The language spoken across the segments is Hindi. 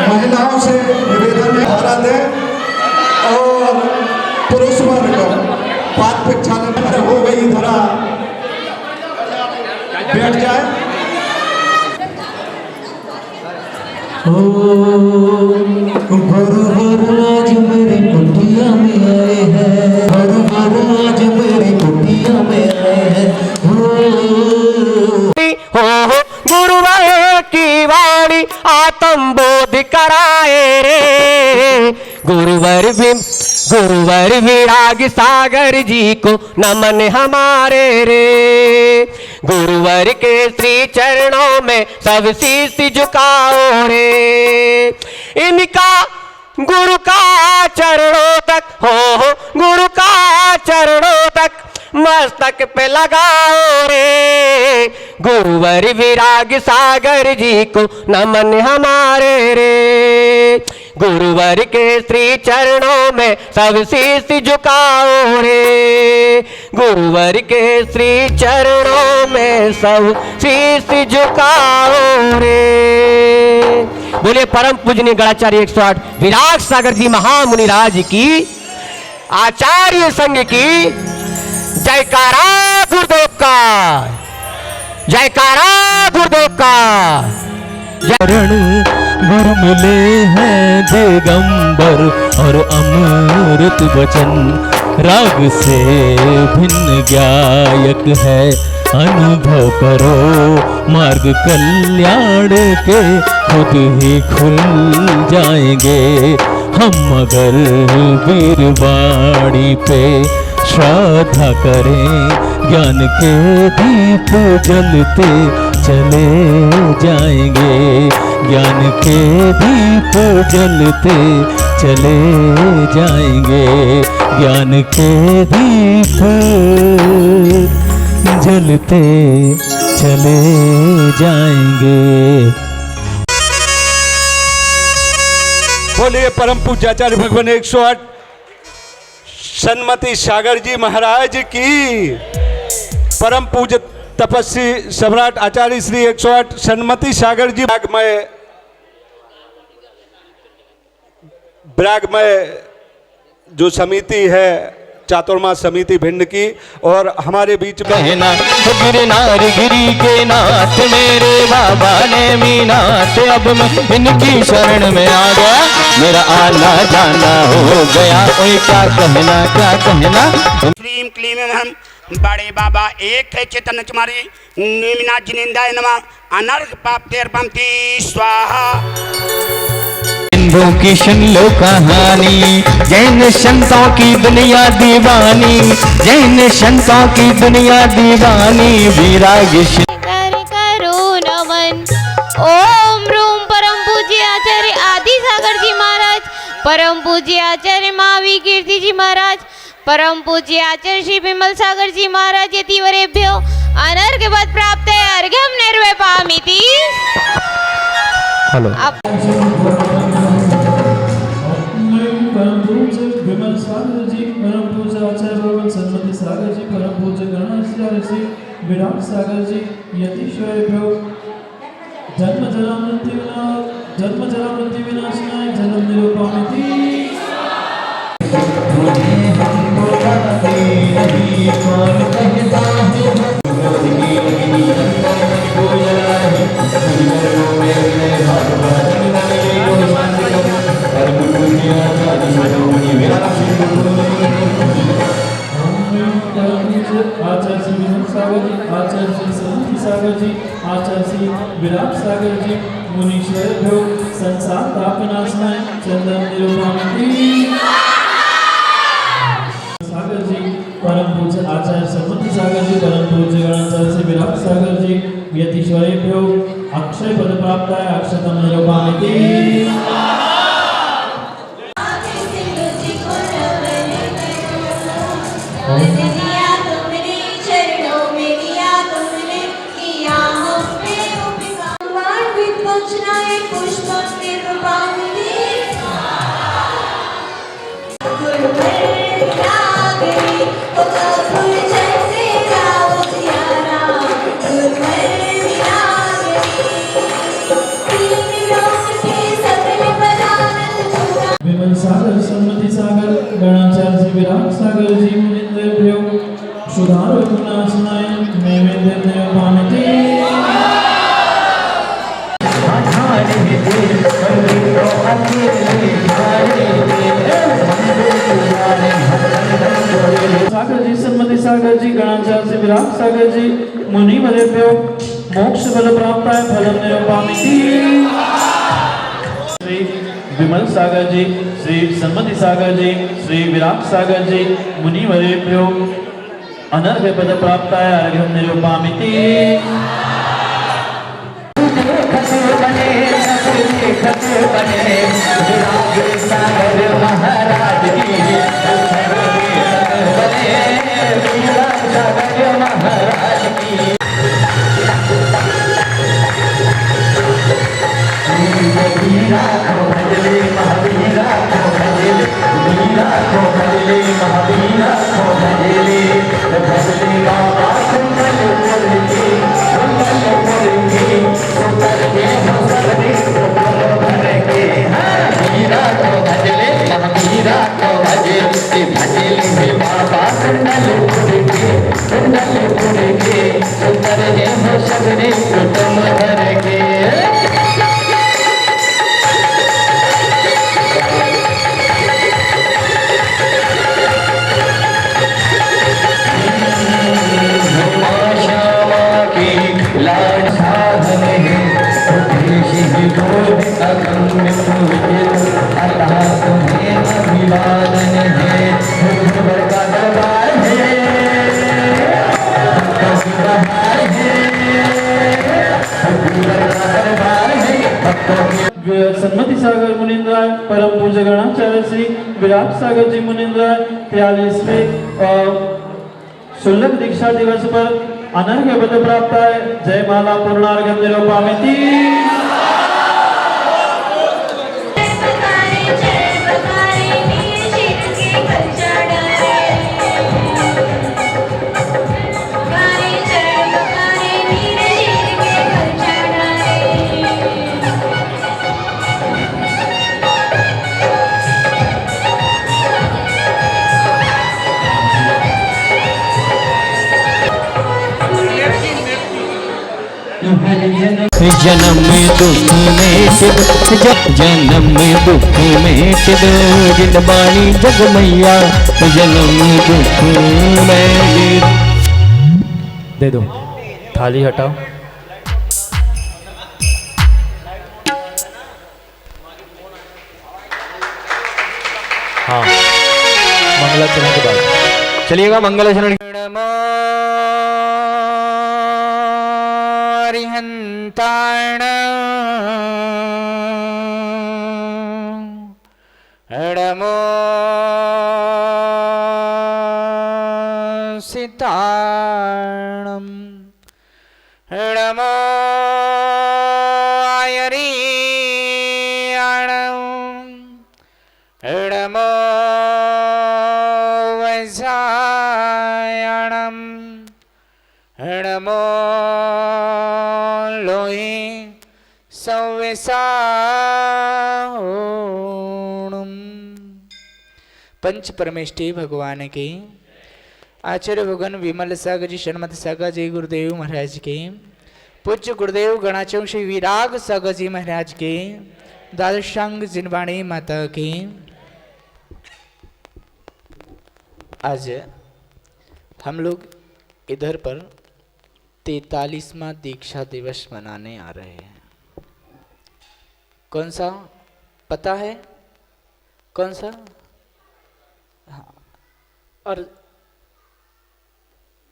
महिलाओं से निवेदन है भारत है और पुरुष वर्ग बात प्रक्षालन हो गई धरा बैठ जाए। आज मेरी कुटिया में आए हैं, आज मेरी कुटिया में आए हैं। गुरुवर की वाणी आत्म बोध कराए रे। गुरुवर विराग सागर जी को नमन हमारे रे। गुरुवर के श्री चरणों में सब शीश झुकाओ रे। इनका गुरु का चरणों तक हो गुरु का चरणों तक मस्तक पे लगाओ रे। गुरुवर विराग सागर जी को नमन हमारे रे। गुरुवर के श्री चरणों में सब शीश झुकाओ रे। गुरुवर के श्री चरणों में सब शीश झुकाओ रे। बोले परम पूजनीय गणाचार्य 108 विराग सागर जी महामुनि राज की आचार्य संघ की जयकारा गुरुदेव का, जयकारा गुरुदेव का। चरण गुरु मिले हैं दिगंबर और अमृत वचन। राग से भिन्न गायक है अनुभव करो मार्ग कल्याण के खुद ही खुल जाएंगे हम मगर वीरवाणी पे श्रद्धा करें। ज्ञान के दीप जलते चले जाएंगे, ज्ञान के दीप जलते चले जाएंगे, ज्ञान के दीप जलते चले जाएंगे। बोलिए परम पूज्य आचार्य भगवान 108 सन्मति सागर जी महाराज की। परम पूज्य तपस्वी सम्राट आचार्य श्री 108 सन्मति सागर जी ब्रागमय जो समिति है चातुर्मास समिति भिंड की और हमारे बीच में कहना गिरनार गिरी के नाथ मेरे बाबा ने मीनाथ। अब मैं इनकी शरण में आ गया, मेरा आना जाना हो गया। ओए क्या कहना श्रीम क्लीम हम बड़े बाबा एक है चेतन चमारी निमिना जिनिंदा नमः अनर्घ पाप्तेर्पंती स्वाहा। सिंधु की सुन लो कहानी, जैन संतों की दुनिया दीवानी, जैन संतों की दुनिया दीवानी। विराग करो नमन। ओम रूम परम पूज्य आचार्य आदि सागर जी महाराज, परम पूज्य आचार्य महावी कीर्ति जी महाराज, परम पूज्य आचार्य श्री विमल सागर जी महाराज यतिवरेभ्यो अनर्घवत् प्राप्त अर्घ्यं निर्वपामिति। हेलो परम पूज्य विमल सागर जी, परम पूज्य आचार्य भगवान सन्मति सागर जी, परम पूज्य गणाचार्य श्री विराट सागर जी यतिश्वरेभ्यो जन्म जरामृत्यु विनाशनाय जन्म निरूपमिति। आचार्य श्री विमल सागर जी, आचार्य श्री सन्मति सागर जी, आचार्य श्री विराट सागर जी मुनीश्वरेभ्यो संसार तापनाशनाय चंदन निरूपमिति। सागर जी परम पूज्य आचार्य सन्मति सागर जी, परम पूज्य गणाचार्य श्री विराट सागर जी यतिश्वरेभ्यो अक्षय पद प्राप्ताय अक्षतम निरूपमिति। सब विमल सागर सन्मति सागर गणाचार्य जी विराट सागर जी मुनिंद्र सुधार गुणासनाय नैवेद्य पामिति सागर जी सन्मति सागर जी गणाचार्य जी विराट सागर जी मुनि वरेभ्यो मोक्ष बल प्राप्ताय फलम निरूपामिति श्री विमल सागर जी श्री सन्मति सागर जी श्री विराट सागर जी मुनि वरेभ्यो अनर्घ्य पद प्राप्ताय अर्घ्यम निरूपामिति सागर महाराज की सागर महाराज की मीरा को भजले महावीरा को भजले मीरा को भजले महावीरा को भजले भजले बाबा कुंडल बोलेंगे सुंदर के हम सबने भरेंगे मीरा को भजले महावीरा को भजले भजले बाबा कुंडल बोलेंगे सुंदर के हम सबने तुम भरेंगे लाड साधन है अल्लाह तुम्हें अभिवादन है गुरुवर का दरबार है सन्मति सागर मुनिंद्र परम पूज्य गणाचार्य श्री विराट सागर जी मुनिंद्र 43वें शुल्लक दीक्षा दिवस पर अनर्घ्य पद प्राप्त है जय माला पूर्णार्घ्यम निरूपामिति जन्म में दुख में जन्म में दुख में जिन बाणी जग मैया जन्म में दुख में दे दो थाली हटाओ हाँ मंगलाचरण के बाद चलिएगा मंगलाचरण हरिहंताण नमो सीताणम नमो आयरियाणम नमो वैसायणम नमो लोहि संविसाणुम पंच परमेष्टि भगवान के आचार्य भगवान विमल सागर जी शर्मत सागर जी गुरुदेव महाराज के पूज्य गुरुदेव गणाचार्य श्री विराग सागर जी महाराज के द्वादशांग जिनवाणी माता की आज हम लोग इधर पर 43वां दीक्षा दिवस मनाने आ रहे हैं। कौन सा पता है? कौन सा? हाँ। और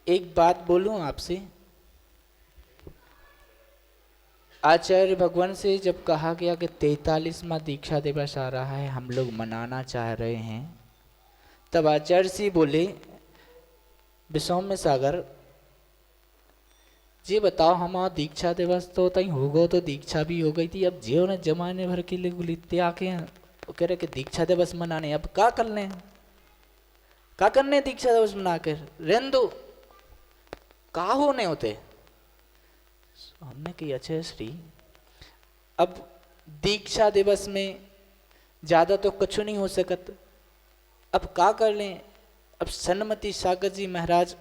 एक बात बोलूं आपसे, आचार्य भगवान से जब कहा गया कि 43वां दीक्षा दिवस आ रहा है, हम लोग मनाना चाह रहे हैं, तब आचार्य जी बोले विसौम्य सागर जी बताओ, हमारा दीक्षा दिवस तो तई होगा तो दीक्षा भी हो गई थी, अब जियो ने जमाने भर के लिए गुलिते आके हैं वो कह रहे कि दीक्षा दिवस मनाने, अब क्या कर लें, क्या करने दीक्षा दिवस मना कर रहने दो, का होने होते। हमने कही अच्छा श्री, अब दीक्षा दिवस में ज़्यादा तो कुछ नहीं हो सकत। अब का कर लें। अब सन्मति सागर जी महाराज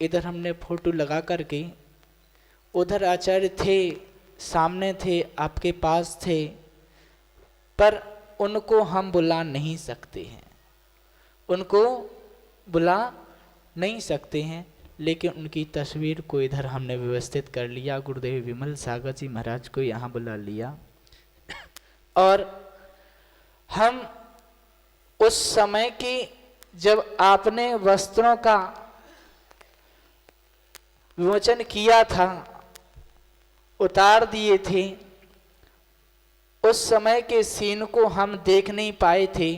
इधर हमने फोटो लगा करके, उधर आचार्य थे, सामने थे, आपके पास थे, पर उनको हम बुला नहीं सकते हैं, उनको बुला नहीं सकते हैं। लेकिन उनकी तस्वीर को इधर हमने व्यवस्थित कर लिया। गुरुदेव विमल सागर जी महाराज को यहाँ बुला लिया और हम उस समय की जब आपने वस्त्रों का विमोचन किया था, उतार दिए थे, उस समय के सीन को हम देख नहीं पाए थे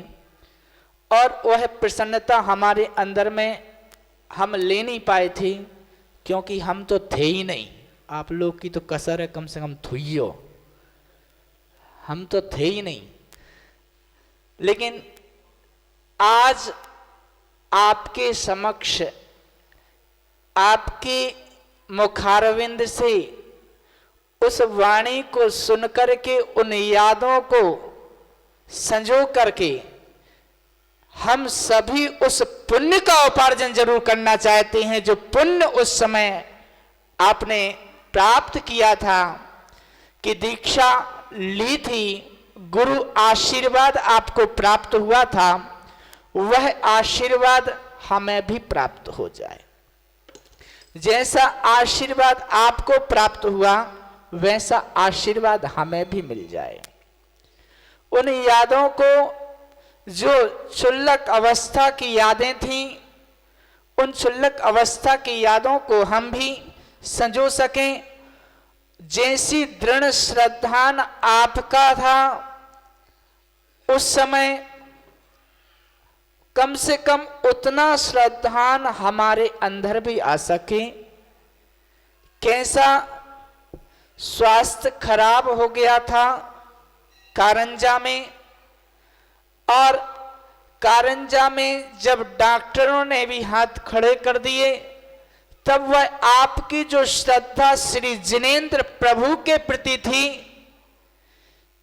और वह प्रसन्नता हमारे अंदर में हम ले नहीं पाए थे, क्योंकि हम तो थे ही नहीं। आप लोग की तो कसर है, कम से कम थुइयो, हम तो थे ही नहीं। लेकिन आज आपके समक्ष, आपके मुखारविंद से उस वाणी को सुनकर के, उन यादों को संजो करके हम सभी उस पुण्य का उपार्जन जरूर करना चाहते हैं, जो पुण्य उस समय आपने प्राप्त किया था, कि दीक्षा ली थी, गुरु आशीर्वाद आपको प्राप्त हुआ था, वह आशीर्वाद हमें भी प्राप्त हो जाए। जैसा आशीर्वाद आपको प्राप्त हुआ वैसा आशीर्वाद हमें भी मिल जाए। उन यादों को, जो क्षुल्लक अवस्था की यादें थीं, उन क्षुल्लक अवस्था की यादों को हम भी संजो सकें। जैसी दृढ़ श्रद्धान आपका था उस समय, कम से कम उतना श्रद्धान हमारे अंदर भी आ सके। कैसा स्वास्थ्य खराब हो गया था कारंजा में, और कारंजा में जब डॉक्टरों ने भी हाथ खड़े कर दिए, तब वह आपकी जो श्रद्धा श्री जिनेंद्र प्रभु के प्रति थी,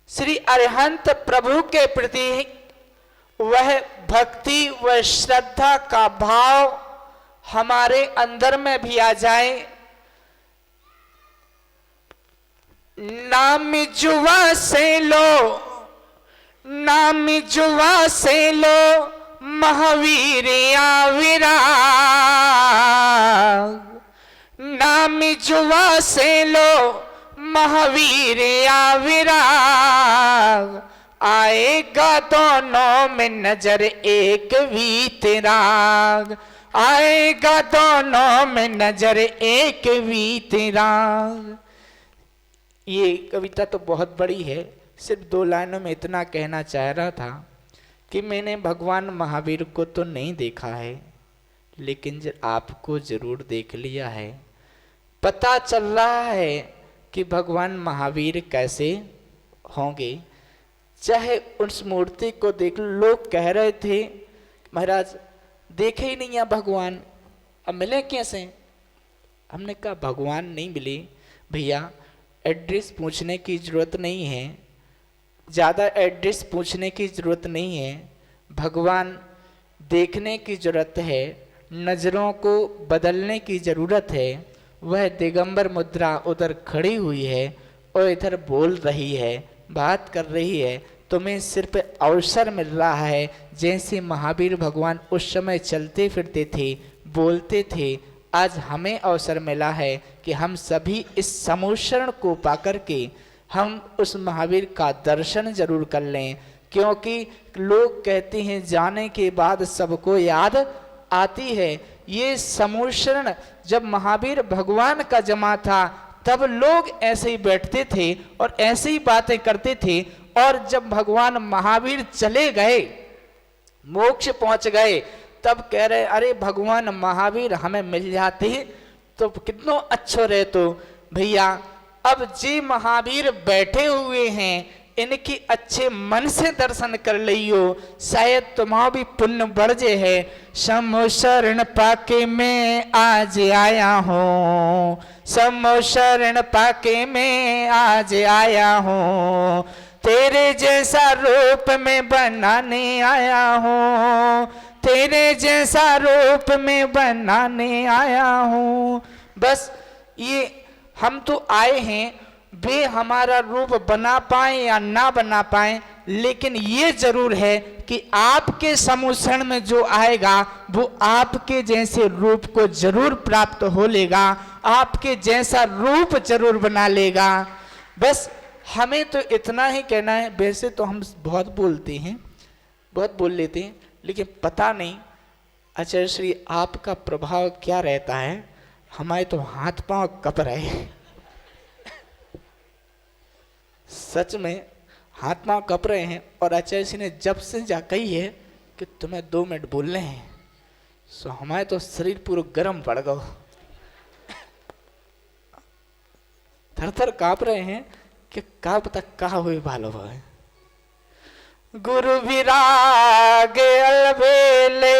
श्री अरिहंत प्रभु के प्रति, वह भक्ति व श्रद्धा का भाव हमारे अंदर में भी आ जाए। नाम जुआ से लो, नाम जुआ से लो, महावीर विराग, नाम जुआ से लो, महावीर विराग, आएगा दोनों में नजर एक वीतराग, आएगा दोनों में नजर एक वीतराग। ये कविता तो बहुत बड़ी है, सिर्फ 2 लाइनों में इतना कहना चाह रहा था कि मैंने भगवान महावीर को तो नहीं देखा है, लेकिन आपको जरूर देख लिया है। पता चल रहा है कि भगवान महावीर कैसे होंगे। चाहे उस मूर्ति को देख, लोग कह रहे थे महाराज देखे ही नहीं है भगवान, अब मिले कैसे। हमने कहा भगवान नहीं मिले भैया, एड्रेस पूछने की ज़रूरत नहीं है, ज़्यादा एड्रेस पूछने की ज़रूरत नहीं है, भगवान देखने की ज़रूरत है, नज़रों को बदलने की ज़रूरत है। वह दिगंबर मुद्रा उधर खड़ी हुई है और इधर बोल रही है, बात कर रही है। तुम्हें सिर्फ अवसर मिल रहा है, जैसे महावीर भगवान उस समय चलते फिरते थे, बोलते थे। आज हमें अवसर मिला है कि हम सभी इस समोषण को पाकर के हम उस महावीर का दर्शन जरूर कर लें, क्योंकि लोग कहते हैं जाने के बाद सबको याद आती है। ये समोषण जब महावीर भगवान का जमा था तब लोग ऐसे ही बैठते थे और ऐसे ही बातें करते थे, और जब भगवान महावीर चले गए, मोक्ष पहुंच गए, तब कह रहे अरे भगवान महावीर हमें मिल जाते तो कितना अच्छो रहे। तो भैया अब जी महावीर बैठे हुए हैं, इनकी अच्छे मन से दर्शन कर लियो, शायद तुम्हारा भी पुण्य बढ़ जे है। समो शरण पाके मैं आज आया हूँ, समो शरण पाके मैं आज आया हूँ, तेरे जैसा रूप में बनाने आया हूँ, तेरे जैसा रूप में बनाने आया हूँ। बस ये हम तो आए हैं, वे हमारा रूप बना पाए या ना बना पाए, लेकिन ये जरूर है कि आपके सम्मुखन में जो आएगा वो आपके जैसे रूप को जरूर प्राप्त हो लेगा, आपके जैसा रूप जरूर बना लेगा। बस हमें तो इतना ही कहना है। वैसे तो हम बहुत बोलते हैं, बहुत बोल लेते हैं, लेकिन पता नहीं आचार्य श्री आपका प्रभाव क्या रहता है। हमारे तो हाथ पांव कप रहे हैं, सच में हाथ पांव कप रहे हैं। और आचार्य श्री ने जब से जा कही है कि तुम्हें 2 मिनट बोलने हैं, सो हमारे तो शरीर पूरा गर्म पड़ गया, थर थर कांप रहे हैं कि का पता कहा हुए भालो है। गुरु विराग अलबेले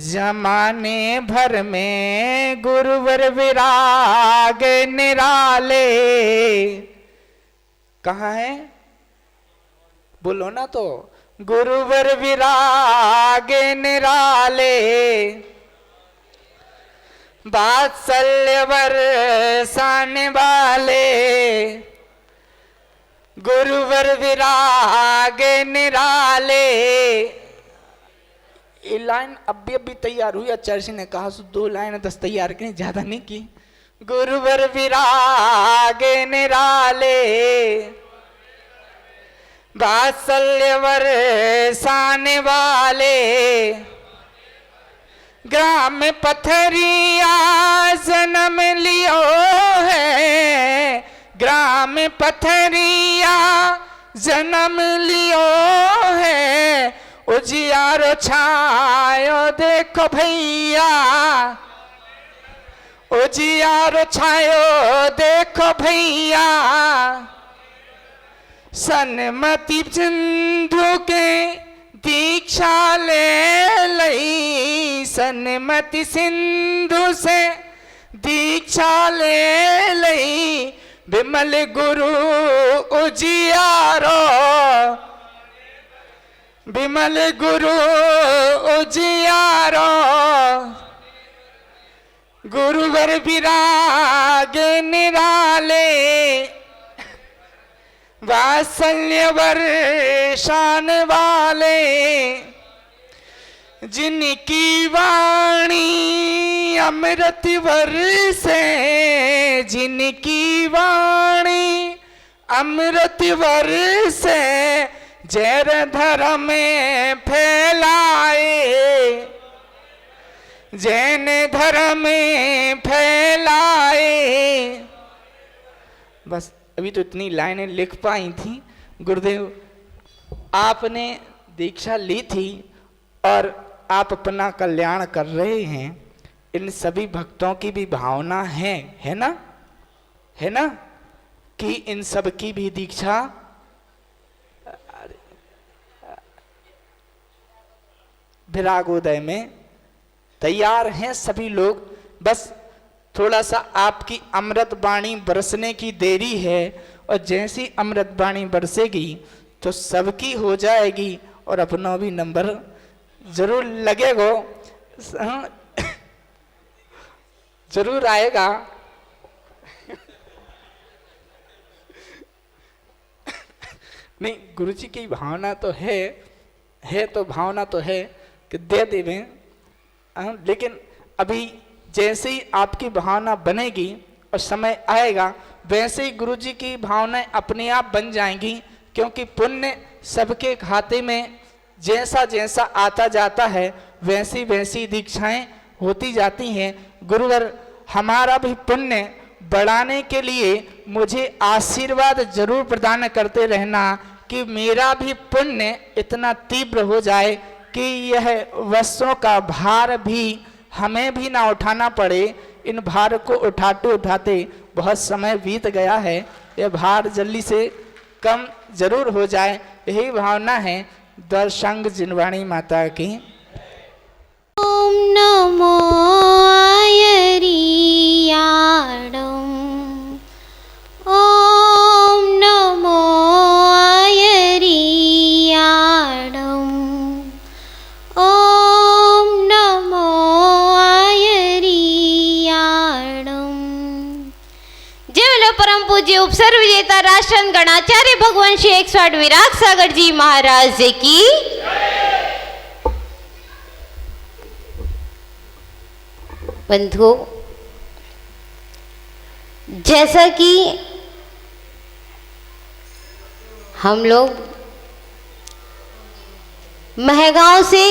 जमाने भर में, गुरुवर विराग निराले। कहाँ है बोलो ना तो। गुरुवर विराग निराले, वात्सल्य बरसाने वाले, गुरुवर विराग निराले। ये लाइन अभी तैयार हुई, आचार्य ने कहा सो 2 लाइन 10 तैयार की, ज्यादा नहीं की। गुरुवर विराग निराले, वात्सल्य बरसाने वाले, ग्राम पथरिया जन्म लियो है, ग्राम पथरिया जन्म लियो है। उजियारो छायो देखो भैया, उजियारो छायो देखो भैया। सन्मति सिंधु के दीक्षा ले लई, सन्मति सिंधु से दीक्षा ले लई। विमल गुरु उजियारो, विमल गुरु उजियारो। गुरुवर विराग निराले, वात्सल्य वर्षान वाले। जिनकी वाणी अमृत वर्षे, जिनकी वाणी अमृत वर्षे। जैर धर्म में फैलाए, जैन धर्म में फैलाए। बस अभी तो इतनी लाइनें लिख पाई थी। गुरुदेव आपने दीक्षा ली थी और आप अपना कल्याण कर रहे हैं। इन सभी भक्तों की भी भावना है ना, है ना, कि इन सब की भी दीक्षा विरागोदय में तैयार हैं सभी लोग। बस थोड़ा सा आपकी अमृत वाणी बरसने की देरी है, और जैसी अमृत वाणी बरसेगी तो सबकी हो जाएगी और अपना भी नंबर जरूर लगेगा, जरूर आएगा। नहीं, गुरुजी की भावना तो है तो भावना तो है कि दे देवे, लेकिन अभी जैसे ही आपकी भावना बनेगी और समय आएगा वैसे ही गुरुजी की भावनाएं अपने आप बन जाएंगी, क्योंकि पुण्य सबके खाते में जैसा जैसा आता जाता है वैसी वैसी दीक्षाएं होती जाती हैं। गुरुवर हमारा भी पुण्य बढ़ाने के लिए मुझे आशीर्वाद जरूर प्रदान करते रहना कि मेरा भी पुण्य इतना तीव्र हो जाए कि यह वर्षों का भार भी हमें भी ना उठाना पड़े। इन भार को उठाते उठाते बहुत समय बीत गया है, यह भार जल्दी से कम जरूर हो जाए, यही भावना है। दर्शंग जिनवाणी माता की। ओम नमो आयरियाणम, ओम नमो राशन गणाचार्य भगवान श्री 108 विराग सागर जी महाराज जी की। बंधुओं, जैसा कि हम लोग महगांव से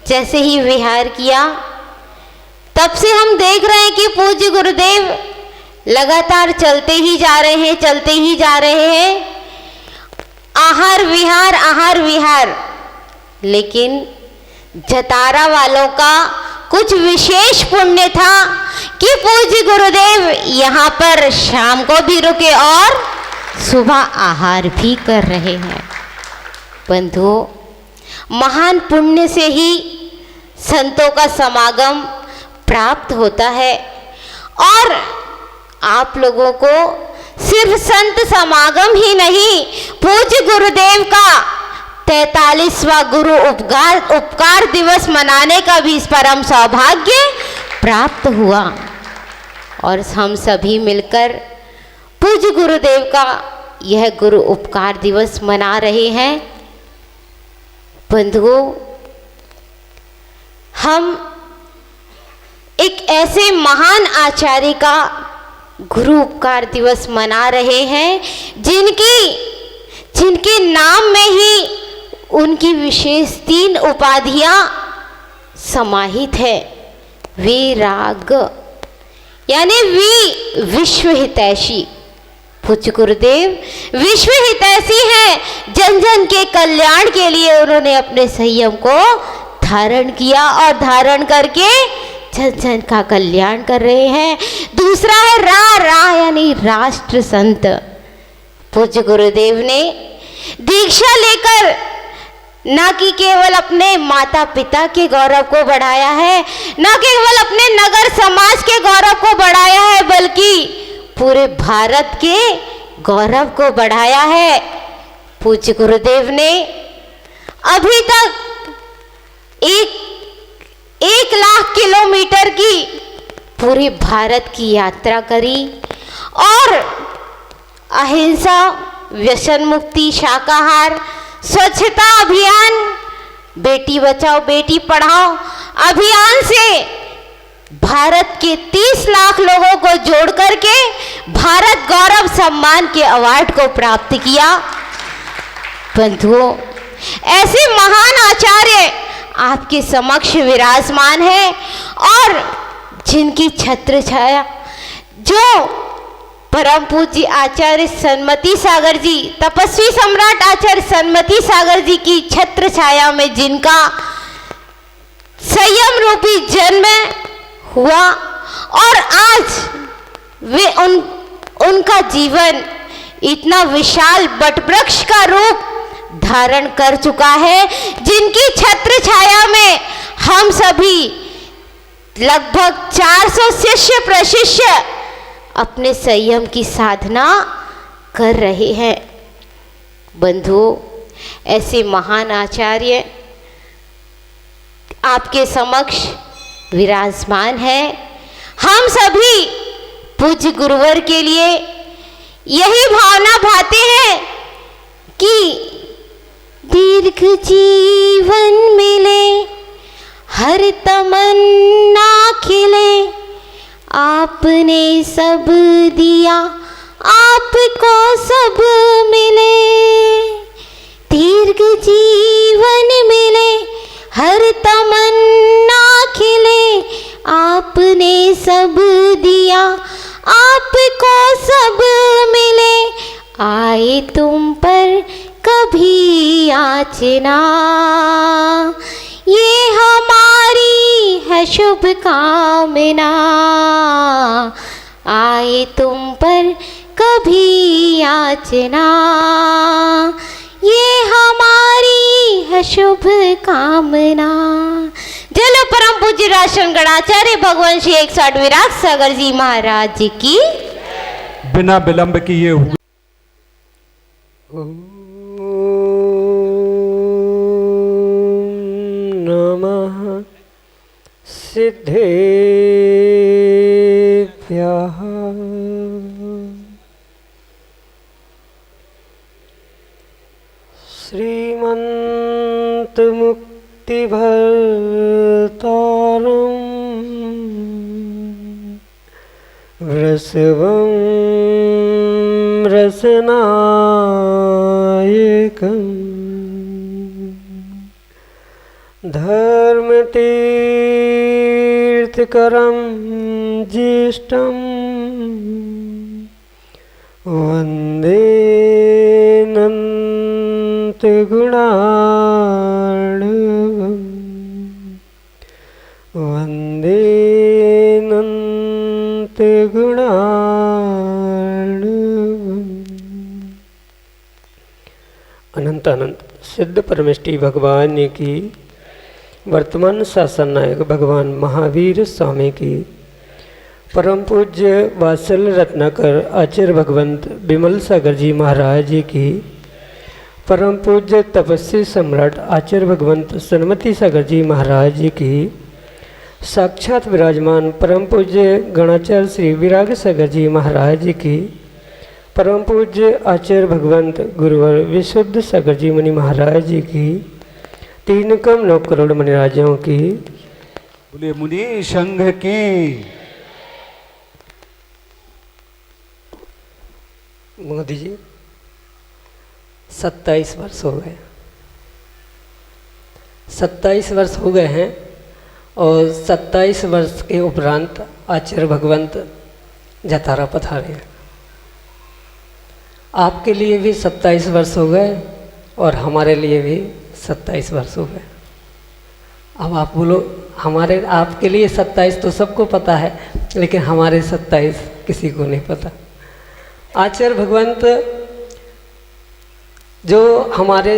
जैसे ही विहार किया, तब से हम देख रहे हैं कि पूज्य गुरुदेव लगातार चलते ही जा रहे हैं, आहार विहार। लेकिन जतारा वालों का कुछ विशेष पुण्य था कि पूज्य गुरुदेव यहाँ पर शाम को भी रुके और सुबह आहार भी कर रहे हैं। बंधुओं, महान पुण्य से ही संतों का समागम प्राप्त होता है और आप लोगों को सिर्फ संत समागम ही नहीं, पूज्य गुरुदेव का 43वां गुरु उपकार दिवस मनाने का भी परम सौभाग्य प्राप्त हुआ और हम सभी मिलकर पूज्य गुरुदेव का यह गुरु उपकार दिवस मना रहे हैं। बंधुओं, हम एक ऐसे महान आचार्य का गुरु उपकार दिवस मना रहे हैं जिनके नाम में ही उनकी विशेष 3 उपाधियां समाहित है। विराग यानी विश्व हितैषी। पूज्य गुरुदेव विश्व हितैषी हैं, जन जन के कल्याण के लिए उन्होंने अपने संयम को धारण किया और धारण करके जन जन का कल्याण कर रहे हैं। दूसरा है रा यानी राष्ट्र संत। पूज्य गुरुदेव ने दीक्षा लेकर न कि केवल अपने माता पिता के गौरव को बढ़ाया है, न केवल अपने नगर समाज के गौरव को बढ़ाया है, बल्कि पूरे भारत के गौरव को बढ़ाया है। पूज्य गुरुदेव ने अभी तक 1 लाख किलोमीटर की पूरे भारत की यात्रा करी और अहिंसा, व्यसन मुक्ति, शाकाहार, स्वच्छता अभियान, बेटी बचाओ बेटी पढ़ाओ अभियान से भारत के 30 लाख लोगों को जोड़ करके भारत गौरव सम्मान के अवार्ड को प्राप्त किया। बंधुओं, ऐसे महान आचार्य आपके समक्ष विराजमान है और जिनकी छत्र छाया, जो परम पूज्य आचार्य सन्मति सागर जी, तपस्वी सम्राट आचार्य सन्मति सागर जी की छत्र छाया में जिनका संयम रूपी जन्म हुआ और आज वे उनका जीवन इतना विशाल वटवृक्ष का रूप धारण कर चुका है, जिनकी छत्र छाया में हम सभी लगभग 400 शिष्य प्रशिष्य अपने संयम की साधना कर रहे हैं। बंधुओं, ऐसे महान आचार्य आपके समक्ष विराजमान है। हम सभी पूज्य गुरुवर के लिए यही भावना भाते हैं कि दीर्घ जीवन मिले, हर तमन्ना खिले, आपने सब दिया आपको सब मिले। दीर्घ जीवन मिले, हर तमन्ना खिले, आपने सब दिया आपको सब मिले। आए तुम पर कभी याचना, ये हमारी है शुभ कामना। आए तुम पर कभी याचना, ये हमारी है शुभ कामना। जल परम पूज्य राशन गणाचार्य भगवान श्री 108 विराग सागर जी महाराज जी की। बिना विलंब किए हुए नमः सिद्धेभ्यः श्रीमंत मुक्ति भरतारम वृषभं रसनायकं धर्मतीर्थकरं ज्येष्ठं वन्दे नन्तगुणार्णवम् वन्दे नन्तगुणार्णवम्। अनंत अनंत सिद्ध परमेष्टि भगवान की, वर्तमान शासन नायक भगवान महावीर स्वामी की, परम पूज्य वात्सल्य रत्नाकर आचार्य भगवंत विमल सागर जी महाराज जी की, परम पूज्य तपस्वी सम्राट आचार्य भगवंत सन्मति सागर जी महाराज जी की, साक्षात विराजमान परम पूज्य गणाचार्य श्री विराग सागर जी महाराज जी की, परम पूज्य आचार्य भगवंत गुरुवर विशुद्ध सागर जी मुनि महाराज जी की, 3 कम 9 करोड़ मुनिराजों की, बोले मुनि संघ की। मोदी जी 27 वर्ष हो गए, 27 वर्ष हो गए हैं और 27 वर्ष के उपरांत आचार्य भगवंत जतारा पधारे हैं। आपके लिए भी 27 वर्ष हो गए और हमारे लिए भी 27 वर्ष हो गए। अब आप बोलो, हमारे आपके लिए 27 तो सबको पता है, लेकिन हमारे 27 किसी को नहीं पता। आचार्य भगवंत जो हमारे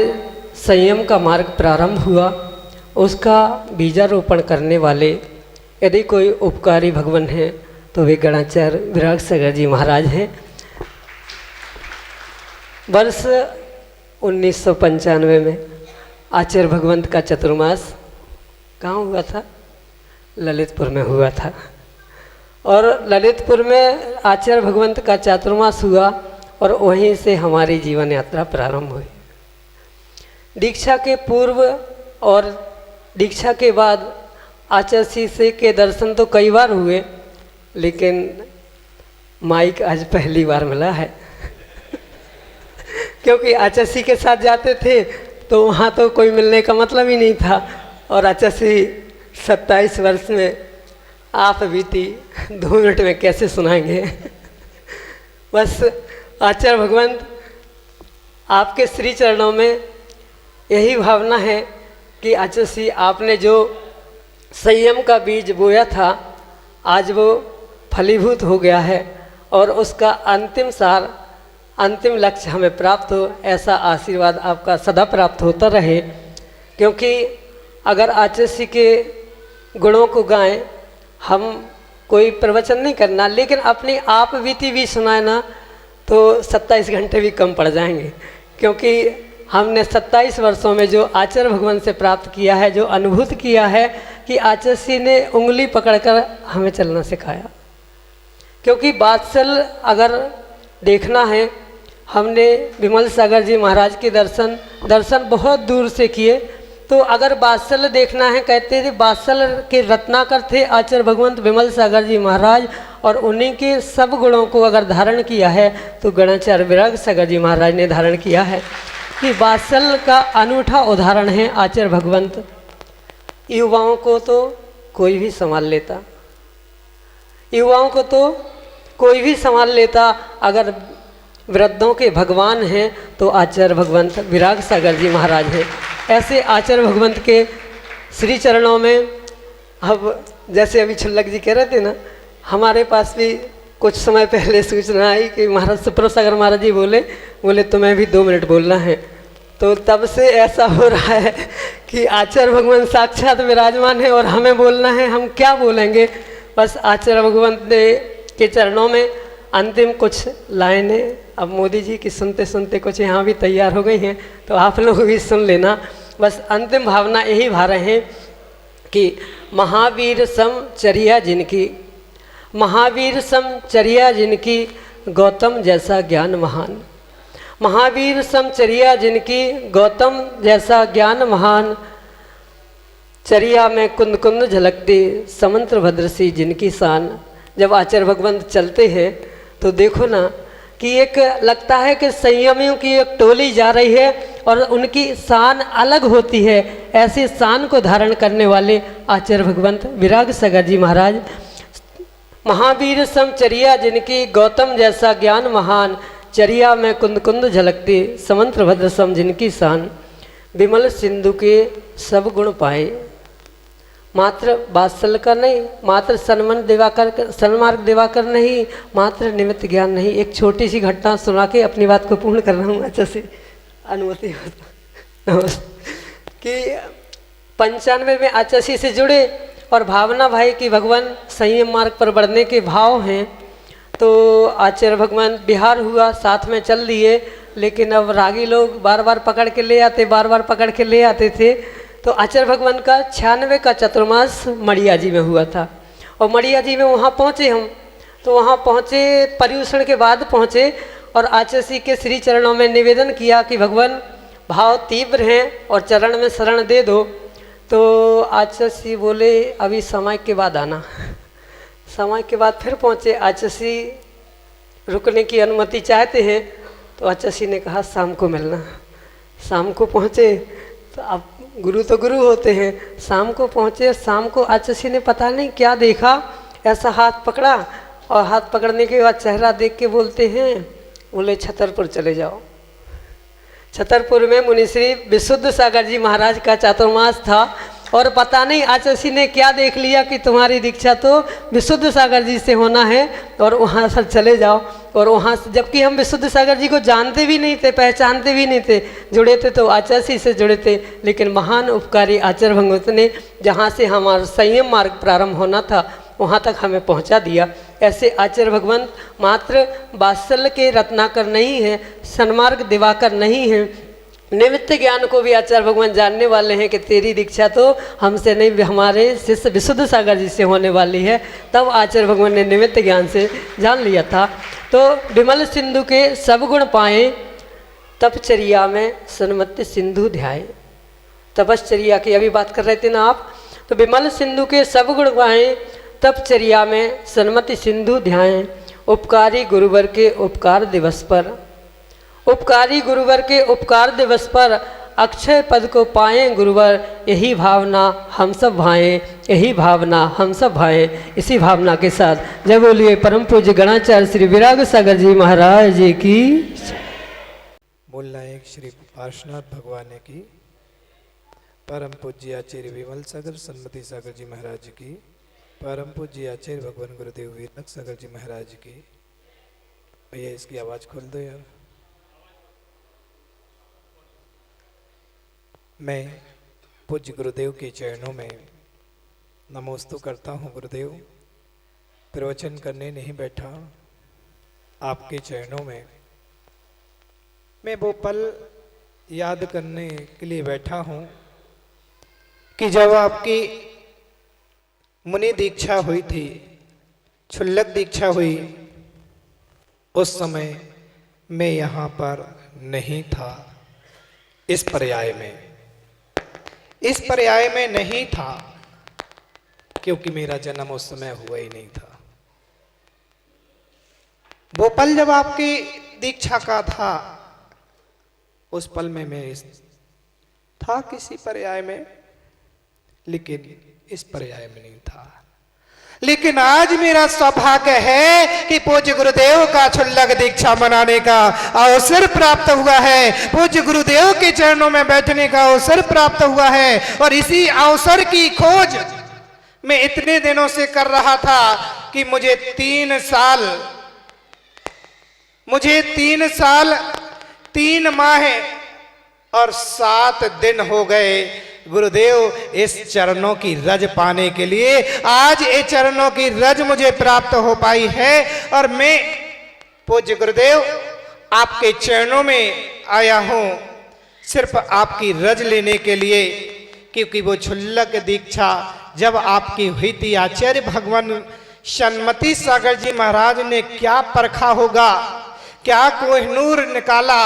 संयम का मार्ग प्रारंभ हुआ, उसका बीजारोपण करने वाले यदि कोई उपकारी भगवान हैं तो वे गणाचार्य विराग सागर जी महाराज हैं। वर्ष 1995 में आचार्य भगवंत का चतुर्मास कहाँ हुआ था? ललितपुर में हुआ था। और ललितपुर में आचार्य भगवंत का चातुर्मास हुआ और वहीं से हमारी जीवन यात्रा प्रारंभ हुई। दीक्षा के पूर्व और दीक्षा के बाद आचार्य श्री के दर्शन तो कई बार हुए, लेकिन माइक आज पहली बार मिला है क्योंकि आचार्य श्री के साथ जाते थे तो वहाँ तो कोई मिलने का मतलब ही नहीं था। और आचार्य श्री 27 वर्ष में आप बीती 2 मिनट में कैसे सुनाएंगे बस आचार्य भगवंत आपके श्री चरणों में यही भावना है कि आचार्य श्री आपने जो संयम का बीज बोया था, आज वो फलीभूत हो गया है और उसका अंतिम सार, अंतिम लक्ष्य हमें प्राप्त हो, ऐसा आशीर्वाद आपका सदा प्राप्त होता रहे। क्योंकि अगर आचार्य श्री के गुणों को गाएं, हम कोई प्रवचन नहीं करना, लेकिन अपनी आप बीती भी सुनाए ना तो 27 घंटे भी कम पड़ जाएंगे। क्योंकि हमने 27 वर्षों में जो आचार्य भगवान से प्राप्त किया है, जो अनुभूत किया है कि आचार्य श्री ने उंगली पकड़कर हमें चलना सिखाया। क्योंकि वात्सल्य अगर देखना है, हमने विमल सागर जी महाराज के दर्शन बहुत दूर से किए, तो अगर वात्सल्य देखना है, कहते थे वात्सल्य के रत्नाकर थे आचार्य भगवंत विमल सागर जी महाराज, और उन्हीं के सब गुणों को अगर धारण किया है तो गणाचार्य विराग सागर जी महाराज ने धारण किया है। कि वात्सल्य का अनूठा उदाहरण है आचार्य भगवंत। युवाओं को तो कोई भी संभाल लेता, युवाओं को तो कोई भी संभाल लेता, अगर वृद्धों के भगवान हैं तो आचार्य भगवंत विराग सागर जी महाराज हैं। ऐसे आचार्य भगवंत के श्री चरणों में, अब जैसे अभी छुल्लक जी कह रहे थे ना, हमारे पास भी कुछ समय पहले सूचना आई कि महाराज सुप्रभ सागर महाराज जी बोले तुम्हें भी 2 मिनट बोलना है। तो तब से ऐसा हो रहा है कि आचार्य भगवंत साक्षात विराजमान है और हमें बोलना है, हम क्या बोलेंगे। बस आचार्य भगवंत के चरणों में अंतिम कुछ लाइनें अब मोदी जी की सुनते सुनते कुछ यहाँ भी तैयार हो गई हैं, तो आप लोग भी सुन लेना। बस अंतिम भावना यही भा रहे हैं कि महावीर सम चर्या जिनकी, महावीर सम चर्या जिनकी, गौतम जैसा ज्ञान महान। महावीर समचर्या जिनकी गौतम जैसा ज्ञान महान, चर्या में कुंद कुंद झलकती समंत्र भद्रसी जिनकी शान। जब आचार्य भगवंत चलते हैं तो देखो ना कि एक लगता है कि संयमियों की एक टोली जा रही है और उनकी शान अलग होती है। ऐसी शान को धारण करने वाले आचार्य भगवंत विराग सागर जी महाराज। महावीर समचर्या जिनकी गौतम जैसा ज्ञान महान, चर्या में कुंद कुंद झलकती समंत्र भद्र सम जिनकी शान। विमल सिंधु के सब गुण पाए, मात्र वात्सल का नहीं, मात्र सन्मार्ग दिवाकर नहीं, मात्र निमित्त ज्ञान नहीं। एक छोटी सी घटना सुना के अपनी बात को पूर्ण कर रहा हूँ, अच्छा से अनुमति हो कि 95 में आचार्य से जुड़े और भावना भाई कि भगवान संयम मार्ग पर बढ़ने के भाव हैं। तो आचार्य भगवान बिहार हुआ, साथ में चल दिए, लेकिन अब रागी लोग बार बार पकड़ के ले आते थे। तो आचार्य भगवान का 96 का चतुर्मास मड़िया जी में हुआ था और मड़िया जी में वहाँ पहुँचे हम। तो वहाँ पहुँचे, पर्यूषण के बाद पहुँचे और आचार्य जी के श्री चरणों में निवेदन किया कि भगवान भाव तीव्र हैं और चरण में शरण दे दो। तो आचार्य जी बोले अभी समय के बाद आना। समय के बाद फिर पहुँचे, आचार्य जी रुकने की अनुमति चाहते हैं। तो आचार्य जी ने कहा शाम को मिलना। शाम को पहुँचे तो अब गुरु तो गुरु होते हैं। शाम को पहुँचे, शाम को आचार्य जी ने पता नहीं क्या देखा, ऐसा हाथ पकड़ा और हाथ पकड़ने के बाद चेहरा देख के बोलते हैं, बोले छतरपुर चले जाओ। छतरपुर में मुनिश्री विशुद्ध सागर जी महाराज का चातुर्मास था और पता नहीं आचार्य जी ने क्या देख लिया कि तुम्हारी दीक्षा तो विशुद्ध सागर जी से होना है और वहाँ से चले जाओ। और वहाँ से, जबकि हम विशुद्ध सागर जी को जानते भी नहीं थे, पहचानते भी नहीं थे, जुड़े थे तो आचार्य जी से जुड़े थे। लेकिन महान उपकारी आचार्य भगवंत ने जहाँ से हमारा संयम मार्ग प्रारंभ होना था वहाँ तक हमें पहुँचा दिया। ऐसे आचार्य भगवंत मात्र वात्सल्य के रत्नाकर नहीं है, सन्मार्ग दिवाकर नहीं है, निमित्त ज्ञान को भी आचार्य भगवान जानने वाले हैं कि तेरी दीक्षा तो हमसे नहीं, हमारे शिष्य विशुद्ध सागर जी से होने वाली है। तब आचार्य भगवान ने निमित्त ज्ञान से जान लिया था। तो विमल सिंधु के सब गुण पाए, तपचर्या में सन्मति सिंधु ध्याए। तपश्चर्या की अभी बात कर रहे थे ना आप। तो विमल सिंधु के सब गुण पाए, तपचर्या में सन्मति सिंधु ध्याए। उपकारी गुरुवर के उपकार दिवस पर, उपकारी गुरुवर के उपकार दिवस पर अक्षय पद को पाएं गुरुवर। यही भावना हम सब भाएं, यही भावना हम सब भाएं। इसी भावना के साथ जय बोलिए परम पूज्य गणाचार्य श्री विराग सागर जी महाराज जी की। बोलना एक श्री पार्श्वनाथ भगवान की, परम पूज्य आचार्य विमल सागर सन्मति सागर जी महाराज की, परम पूज्य आचार्य भगवान गुरुदेव विराग सागर जी महाराज की। भैया इसकी आवाज खोल दो यार। मैं पूज्य गुरुदेव के चरणों में नमोस्तु करता हूँ। गुरुदेव प्रवचन करने नहीं बैठा, आपके चरणों में मैं वो पल याद करने के लिए बैठा हूँ कि जब आपकी मुनि दीक्षा हुई थी, क्षुल्लक दीक्षा हुई, उस समय मैं यहाँ पर नहीं था। इस पर्याय में नहीं था क्योंकि मेरा जन्म उस समय हुआ ही नहीं था। वो पल जब आपकी दीक्षा का था, उस पल में मैं था किसी पर्याय में, लेकिन इस पर्याय में नहीं था। लेकिन आज मेरा सौभाग्य है कि पूज्य गुरुदेव का क्षुल्लक दीक्षा मनाने का अवसर प्राप्त हुआ है, पूज्य गुरुदेव के चरणों में बैठने का अवसर प्राप्त हुआ है। और इसी अवसर की खोज मैं इतने दिनों से कर रहा था कि मुझे 3 साल 3 माह और 7 दिन हो गए गुरुदेव इस चरणों की रज पाने के लिए। आज ये चरणों की रज मुझे प्राप्त हो पाई है और मैं पूज्य गुरुदेव आपके चरणों में आया हूं सिर्फ आपकी रज लेने के लिए, क्योंकि वो क्षुल्लक दीक्षा जब आपकी हुई थी, आचार्य भगवान सन्मति सागर जी महाराज ने क्या परखा होगा, क्या कोहिनूर निकाला।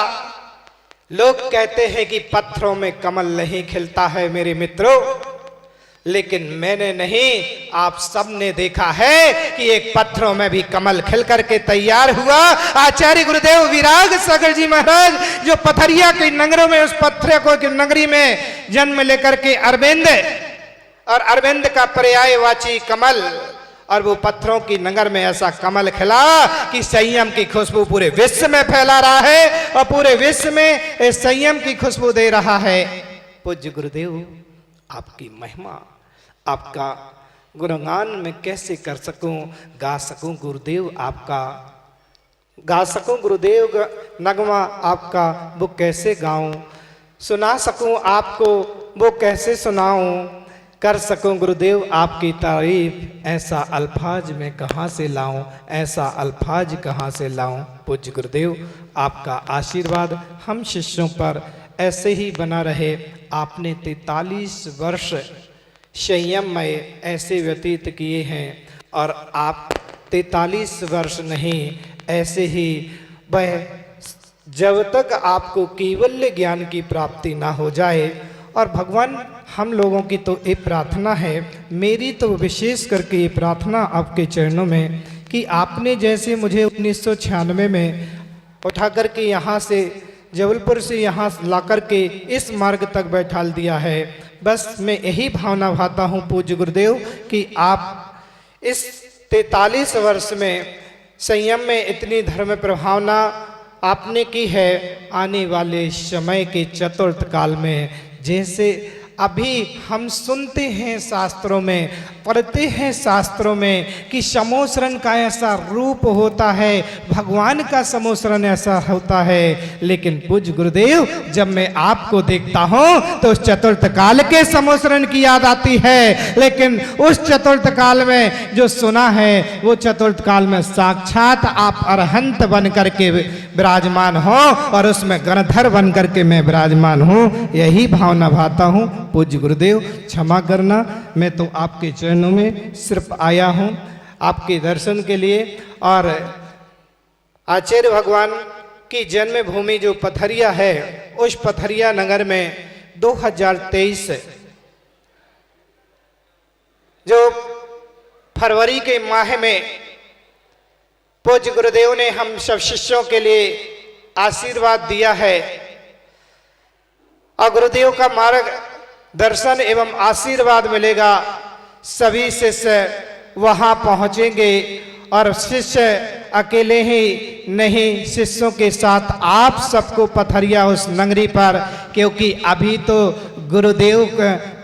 लोग कहते हैं कि पत्थरों में कमल नहीं खिलता है मेरे मित्रों, लेकिन मैंने नहीं, आप सब ने देखा है कि एक पत्थरों में भी कमल खिल करके तैयार हुआ। आचार्य गुरुदेव विराग सागर जी महाराज जो पथरिया के नगरों में, उस पत्थर को की नगरी में जन्म लेकर के अरविंद, और अरविंद का पर्यायवाची कमल, और वो पत्थरों की नगर में ऐसा कमल खिला कि संयम की खुशबू पूरे विश्व में फैला रहा है, और पूरे विश्व में इस संयम की खुशबू दे रहा है। पूज्य गुरुदेव, आपकी महिमा, आपका गुणगान मैं कैसे कर सकूं, गा सकूं गुरुदेव आपका, गा सकूं गुरुदेव नगमा आपका, वो कैसे गाऊं, सुना सकूं आपको वो कैसे सुनाऊं, कर सकूं गुरुदेव आपकी तारीफ, ऐसा अल्फाज मैं कहाँ से लाऊं, ऐसा अल्फाज कहाँ से लाऊं। पूज्य गुरुदेव, आपका आशीर्वाद हम शिष्यों पर ऐसे ही बना रहे। आपने 43 वर्ष संयम में ऐसे व्यतीत किए हैं, और आप 43 वर्ष नहीं, ऐसे ही वह जब तक आपको केवल्य ज्ञान की प्राप्ति ना हो जाए। और भगवान, हम लोगों की तो ये प्रार्थना है, मेरी तो विशेष करके ये प्रार्थना आपके चरणों में, कि आपने जैसे मुझे 1996 में उठा करके यहाँ से, जबलपुर से यहाँ ला करके इस मार्ग तक बैठाल दिया है, बस मैं यही भावना भाता हूँ पूज्य गुरुदेव कि आप इस 43 वर्ष में संयम में इतनी धर्म प्रभावना आपने की है, आने वाले समय के चतुर्थ काल में जैसे अभी हम सुनते हैं शास्त्रों में, पढ़ते हैं शास्त्रों में कि समोसरण का ऐसा रूप होता है, भगवान का समोसरण ऐसा होता है, लेकिन पूज्य गुरुदेव जब मैं आपको देखता हूं तो उस चतुर्थ काल के समोसरण की याद आती है। लेकिन उस चतुर्थ काल में जो सुना है, वो चतुर्थ काल में साक्षात आप अरहंत बन करके विराजमान हो, और उसमें गणधर बन करके मैं विराजमान हूँ, यही भावना भाता हूँ। पूज्य गुरुदेव क्षमा करना, मैं तो आपके चरणों में सिर्फ आया हूँ आपके दर्शन के लिए। और आचार्य भगवान की जन्मभूमि जो पथरिया है, उस पथरिया नगर में 2023 जो फरवरी के माह में पूज्य गुरुदेव ने हम सब शिष्यों के लिए आशीर्वाद दिया है, और गुरुदेव का मार्ग दर्शन एवं आशीर्वाद मिलेगा। सभी शिष्य वहां पहुंचेंगे, और शिष्य अकेले ही नहीं, शिष्यों के साथ आप सबको पथरिया उस नगरी पर, क्योंकि अभी तो गुरुदेव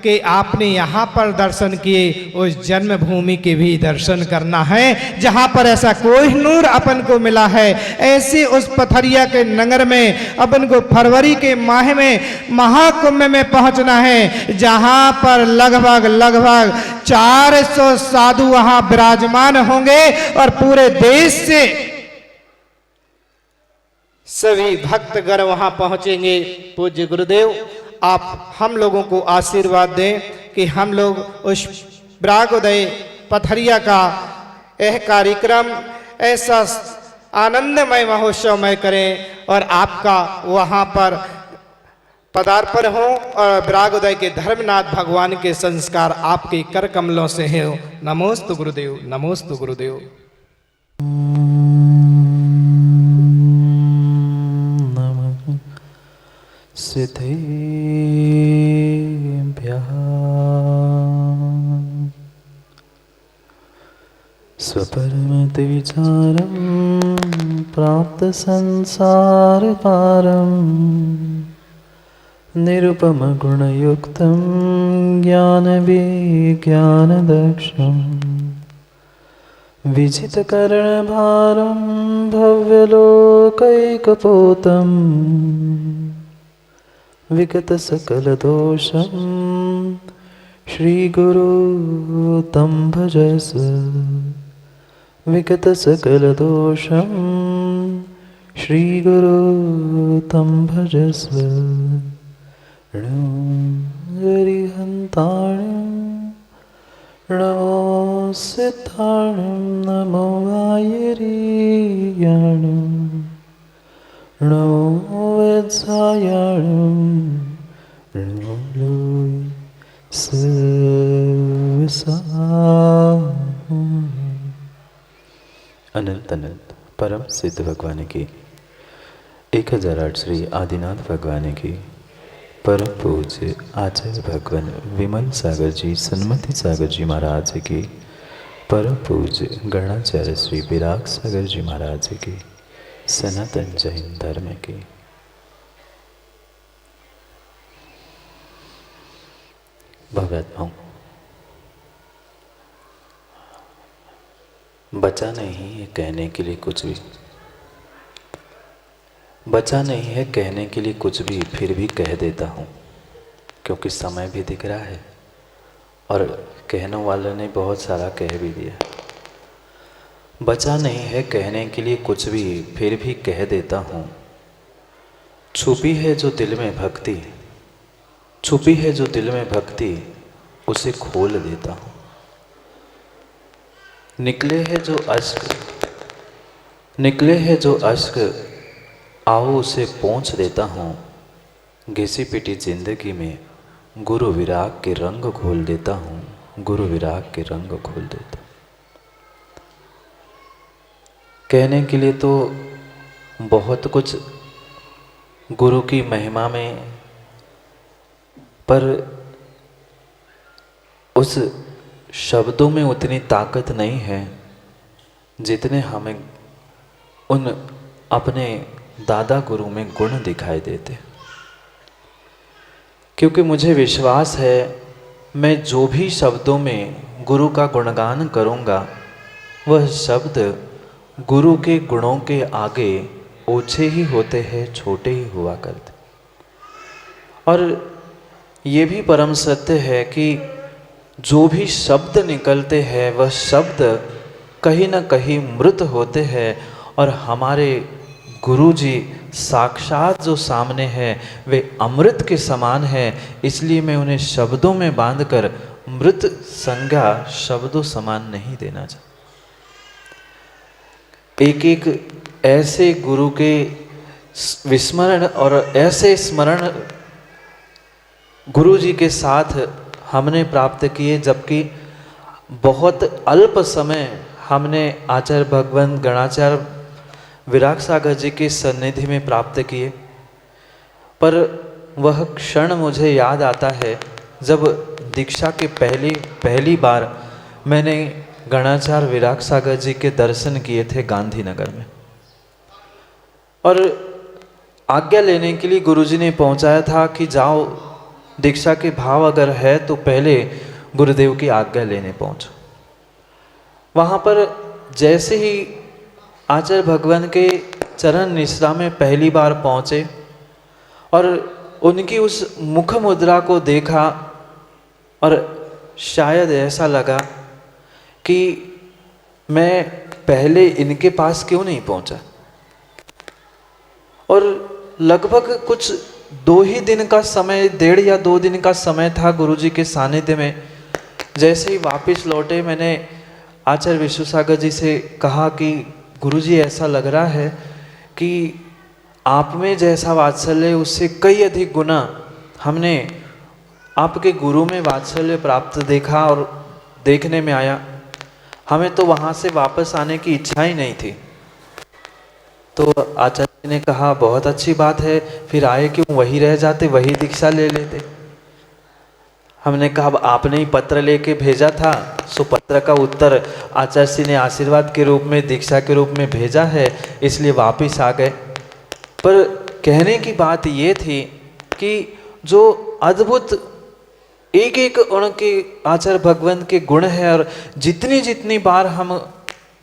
के आपने यहाँ पर दर्शन किए, उस जन्मभूमि के भी दर्शन करना है जहाँ पर ऐसा कोहिनूर अपन को मिला है। ऐसे उस पथरिया के नगर में अपन को फरवरी के माह में महाकुंभ में पहुँचना है, जहाँ पर लगभग 400 साधु वहाँ विराजमान होंगे, और पूरे देश से सभी भक्तगण वहाँ पहुँचेंगे। पूज्य गुरुदेव, आप हम लोगों को आशीर्वाद दें कि हम लोग उस ब्रागोदय पथरिया का यह कार्यक्रम ऐसा आनंदमय महोत्सवमय करें, और आपका वहाँ पर पदार्पण हो, और ब्रागोदय के धर्मनाथ भगवान के संस्कार आपके कर कमलों से हो। नमोस्तु गुरुदेव, नमोस्तु गुरुदेव। सिद्धेभ्यः स्वपरमतिविचारं प्राप्तसंसारपारं निरुपमगुणयुक्तं ज्ञानविज्ञानदक्षम् विजितकरणभारं भव्यलोकैकपूतम् विगतसकलदोषं श्रीगुरु तं भजस। विगतसकलदोषं श्रीगुरु तं भजस। हरिहन्ताणं नमो सिद्धाणं नमो वायरीयाणं नमो वत्सायाणं नमो अनंत अनंत परम सिद्ध भगवान की 1008 श्री आदिनाथ भगवान की परम पूज्य आचार्य भगवान विमल सागर जी सन्मति सागर जी महाराज की परम पूज्य गणाचार्य श्री विराग सागर जी महाराज की सनातन जैन धर्म की भगवत बचा नहीं है कहने के लिए कुछ भी, बचा नहीं है कहने के लिए कुछ भी, फिर भी कह देता हूँ क्योंकि समय भी दिख रहा है और कहने वाले ने बहुत सारा कह भी दिया। बचा नहीं है कहने के लिए कुछ भी, फिर भी कह देता हूँ। छुपी है जो दिल में भक्ति, छुपी है जो दिल में भक्ति, उसे खोल देता हूँ। निकले है जो अश्क, निकले है जो अश्क, आओ उसे पोंछ देता हूँ। घिसी पिटी जिंदगी में गुरु विराग के रंग घोल देता हूँ, गुरु विराग के रंग घोल देता हूँ। कहने के लिए तो बहुत कुछ गुरु की महिमा में, पर उस शब्दों में उतनी ताकत नहीं है जितने हमें उन अपने दादा गुरु में गुण दिखाई देते। क्योंकि मुझे विश्वास है मैं जो भी शब्दों में गुरु का गुणगान करूँगा वह शब्द गुरु के गुणों के आगे ओछे ही होते हैं, छोटे ही हुआ करते। और ये भी परम सत्य है कि जो भी शब्द निकलते हैं वह शब्द कहीं न कहीं मृत होते हैं और हमारे गुरु जी साक्षात जो सामने हैं वे अमृत के समान हैं। इसलिए मैं उन्हें शब्दों में बांधकर मृत संज्ञा शब्दों समान नहीं देना चाहता। एक एक ऐसे गुरु के विस्मरण और ऐसे स्मरण गुरु जी के साथ हमने प्राप्त किए, जबकि बहुत अल्प समय हमने आचार्य भगवान गणाचार्य विराग सागर जी की सन्निधि में प्राप्त किए। पर वह क्षण मुझे याद आता है जब दीक्षा के पहली बार मैंने गणाचार्य विराग सागर जी के दर्शन किए थे गांधीनगर में, और आज्ञा लेने के लिए गुरुजी ने पहुंचाया था कि जाओ दीक्षा के भाव अगर है तो पहले गुरुदेव की आज्ञा लेने पहुंचो। वहाँ पर जैसे ही आचार्य भगवान के चरण निश्रा में पहली बार पहुँचे और उनकी उस मुख मुद्रा को देखा और शायद ऐसा लगा कि मैं पहले इनके पास क्यों नहीं पहुँचा। और लगभग कुछ 2 ही दिन का समय, 1.5 या 2 दिन का समय था गुरुजी के सानिध्य में। जैसे ही वापस लौटे मैंने आचार्य विश्वसागर जी से कहा कि गुरुजी ऐसा लग रहा है कि आप में जैसा वात्सल्य उससे कई अधिक गुना हमने आपके गुरु में वात्सल्य प्राप्त देखा और देखने में आया। हमें तो वहाँ से वापस आने की इच्छा ही नहीं थी। तो आचार्य ने कहा बहुत अच्छी बात है, फिर आए क्यों, वही रह जाते, वही दीक्षा ले लेते। हमने कहा आपने ही पत्र लेके भेजा था, सो पत्र का उत्तर आचार्य जी ने आशीर्वाद के रूप में, दीक्षा के रूप में भेजा है, इसलिए वापस आ गए। पर कहने की बात ये थी कि जो अद्भुत एक एक उनके आचार्य भगवान के गुण है, और जितनी बार हम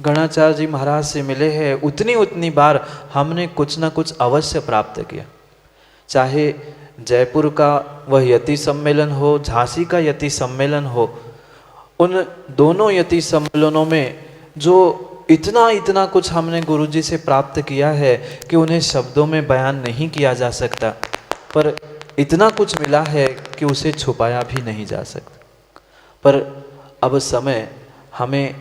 गणाचार्य जी महाराज से मिले हैं उतनी बार हमने कुछ ना कुछ अवश्य प्राप्त किया। चाहे जयपुर का वह यति सम्मेलन हो, झांसी का यति सम्मेलन हो, उन दोनों यति सम्मेलनों में जो इतना कुछ हमने गुरुजी से प्राप्त किया है कि उन्हें शब्दों में बयान नहीं किया जा सकता। पर इतना कुछ मिला है कि उसे छुपाया भी नहीं जा सकता। पर अब समय हमें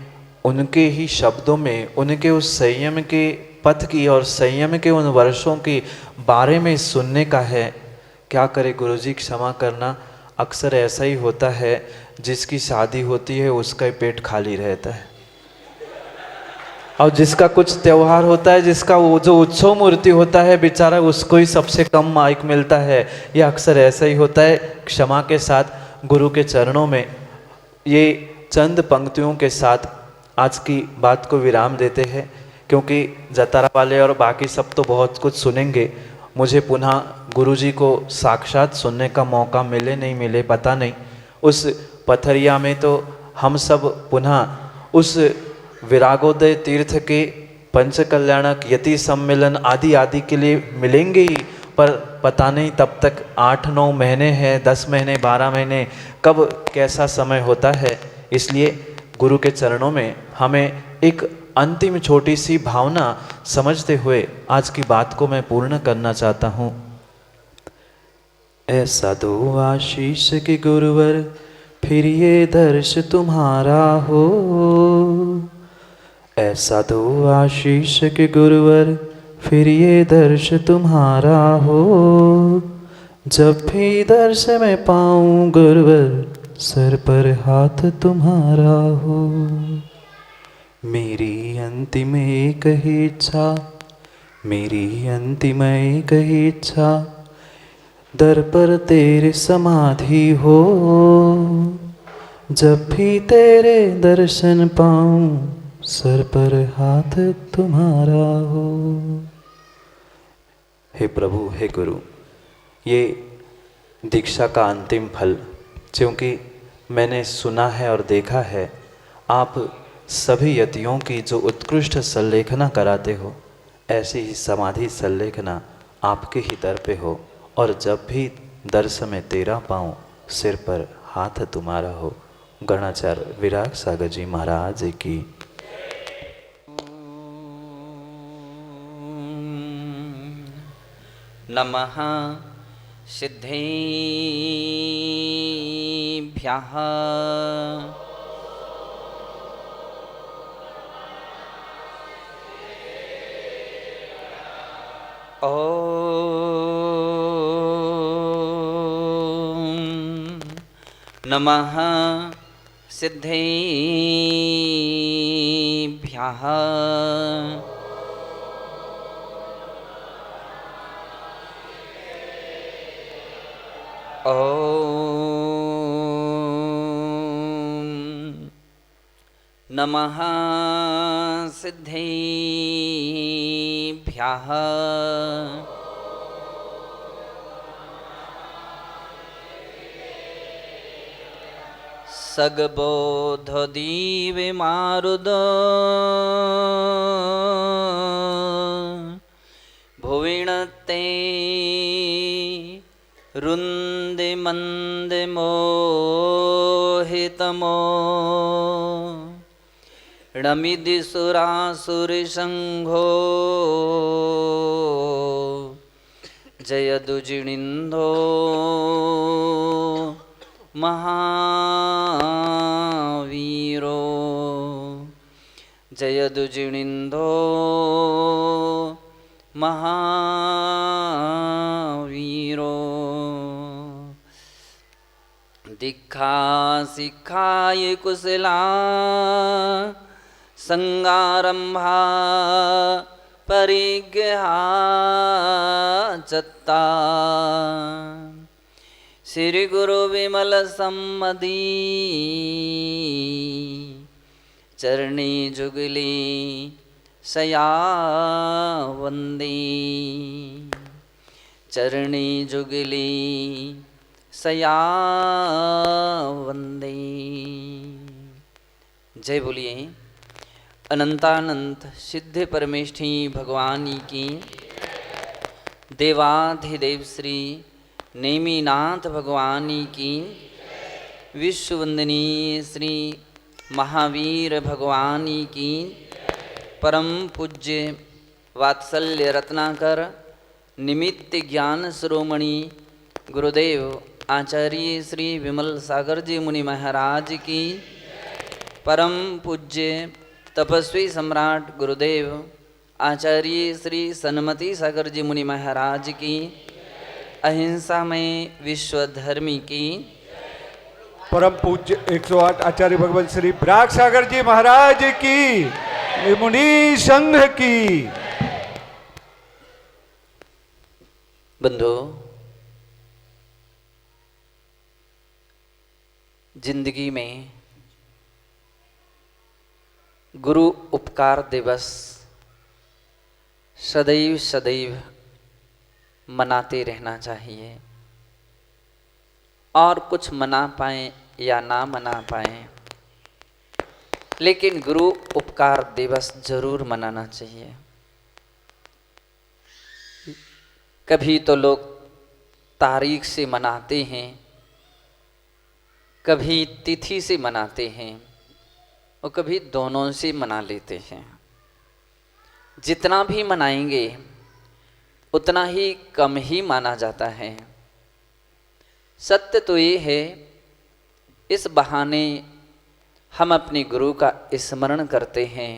उनके ही शब्दों में, उनके उस संयम के पथ की और संयम के उन वर्षों के बारे में सुनने का है। क्या करे गुरुजी, क्षमा करना। अक्सर ऐसा ही होता है, जिसकी शादी होती है उसका ही पेट खाली रहता है, और जिसका कुछ त्यौहार होता है, जिसका वो जो उत्सव मूर्ति होता है, बेचारा उसको ही सबसे कम माइक मिलता है। ये अक्सर ऐसा ही होता है। क्षमा के साथ गुरु के चरणों में ये चंद पंक्तियों के साथ आज की बात को विराम देते हैं, क्योंकि जतारा वाले और बाकी सब तो बहुत कुछ सुनेंगे। मुझे पुनः गुरुजी को साक्षात सुनने का मौका मिले नहीं मिले पता नहीं। उस पथरिया में तो हम सब पुनः उस विरागोदय तीर्थ के पंचकल्याणक यति सम्मेलन आदि आदि के लिए मिलेंगे ही, पर पता नहीं तब तक 8-9 महीने हैं, 10 महीने, 12 महीने, कब कैसा समय होता है। इसलिए गुरु के चरणों में हमें एक अंतिम छोटी सी भावना समझते हुए आज की बात को मैं पूर्ण करना चाहता हूँ। ऐसा दो आशीष के गुरुवर फिर ये दर्श तुम्हारा हो, ऐसा दो आशीष के गुरुवर फिर ये दर्श तुम्हारा हो। जब भी दर्श मैं पाऊँ गुरुवर, सर पर हाथ तुम्हारा हो। मेरी अंतिम एक ही इच्छा, मेरी अंतिम एक ही इच्छा, दर पर तेरे समाधि हो। जब भी तेरे दर्शन पाऊँ, सर पर हाथ तुम्हारा हो। हे प्रभु, हे गुरु, ये दीक्षा का अंतिम फल, क्योंकि मैंने सुना है और देखा है आप सभी यतियों की जो उत्कृष्ट संलेखना कराते हो, ऐसी ही समाधि संलेखना आपके ही दर पे हो। और जब भी दर्श में तेरा पाऊँ, सिर पर हाथ तुम्हारा हो। गणाचार्य विराग सागर जी महाराज की। नमः सिद्धेभ्यः ॐ नमः सिद्धेभ्यः ॐ नमः सिद्धेभ्यः सगबोधदीवे मारुद भुविणते रुन्दे मन्दे मोहितमो णमिदि सुरासुरिसंघो जयदुजिनिन्धो महावीरो जयदुजिनिन्धो महावीरो दीक्षा शिक्षाय कुशला संगारंभा परिग्रहा चत्ता श्री गुरु विमल सम्मदी चरणी जुगली सया वंदी चरणी जुगली सया वंदे। जय बोलिए अनंतानंत सिद्ध परमेष्ठी भगवान की। देवाधिदेव श्री नेमिनाथ भगवान की। विश्ववंदनीय श्री महावीर भगवान की। परम पूज्य वात्सल्य रत्नाकर निमित्त ज्ञान शिरोमणि गुरुदेव आचार्य श्री विमल सागर जी मुनि महाराज की। परम पूज्य तपस्वी सम्राट गुरुदेव आचार्य श्री सन्मति सागर जी मुनि महाराज की, अहिंसा में विश्व धर्मी की, परम पूज्य 108 आचार्य भगवान श्री ब्राग सागर जी महाराज की, मुनि संघ की। बंधु, जिंदगी में गुरु उपकार दिवस सदैव सदैव मनाते रहना चाहिए। और कुछ मना पाएं या ना मना पाएं, लेकिन गुरु उपकार दिवस जरूर मनाना चाहिए। कभी तो लोग तारीख से मनाते हैं, कभी तिथि से मनाते हैं और कभी दोनों से मना लेते हैं। जितना भी मनाएंगे उतना ही कम ही माना जाता है। सत्य तो ये है, इस बहाने हम अपने गुरु का स्मरण करते हैं,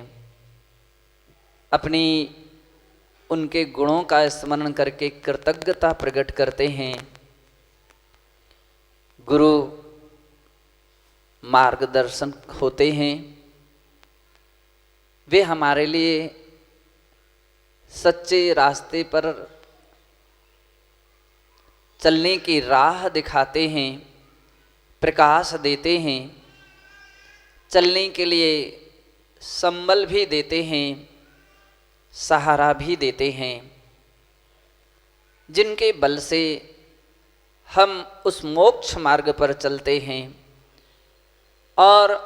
अपनी उनके गुणों का स्मरण करके कृतज्ञता प्रकट करते हैं। गुरु मार्गदर्शन होते हैं, वे हमारे लिए सच्चे रास्ते पर चलने की राह दिखाते हैं, प्रकाश देते हैं, चलने के लिए संबल भी देते हैं, सहारा भी देते हैं, जिनके बल से हम उस मोक्ष मार्ग पर चलते हैं और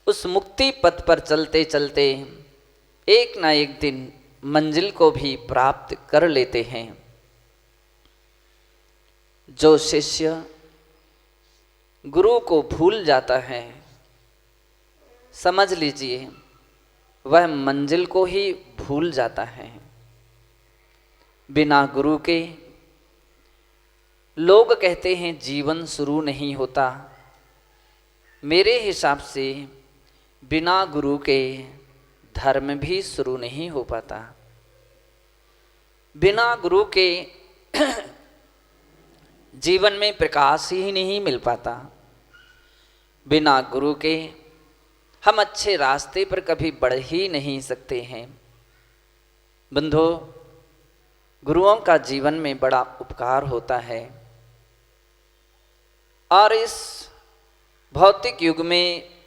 उस मुक्ति पथ पर चलते चलते एक ना एक दिन मंजिल को भी प्राप्त कर लेते हैं। जो शिष्य गुरु को भूल जाता है, समझ लीजिए वह मंजिल को ही भूल जाता है। बिना गुरु के लोग कहते हैं जीवन शुरू नहीं होता। मेरे हिसाब से बिना गुरु के धर्म भी शुरू नहीं हो पाता। बिना गुरु के जीवन में प्रकाश ही नहीं मिल पाता। बिना गुरु के हम अच्छे रास्ते पर कभी बढ़ ही नहीं सकते हैं। बंधु, गुरुओं का जीवन में बड़ा उपकार होता है और इस भौतिक युग में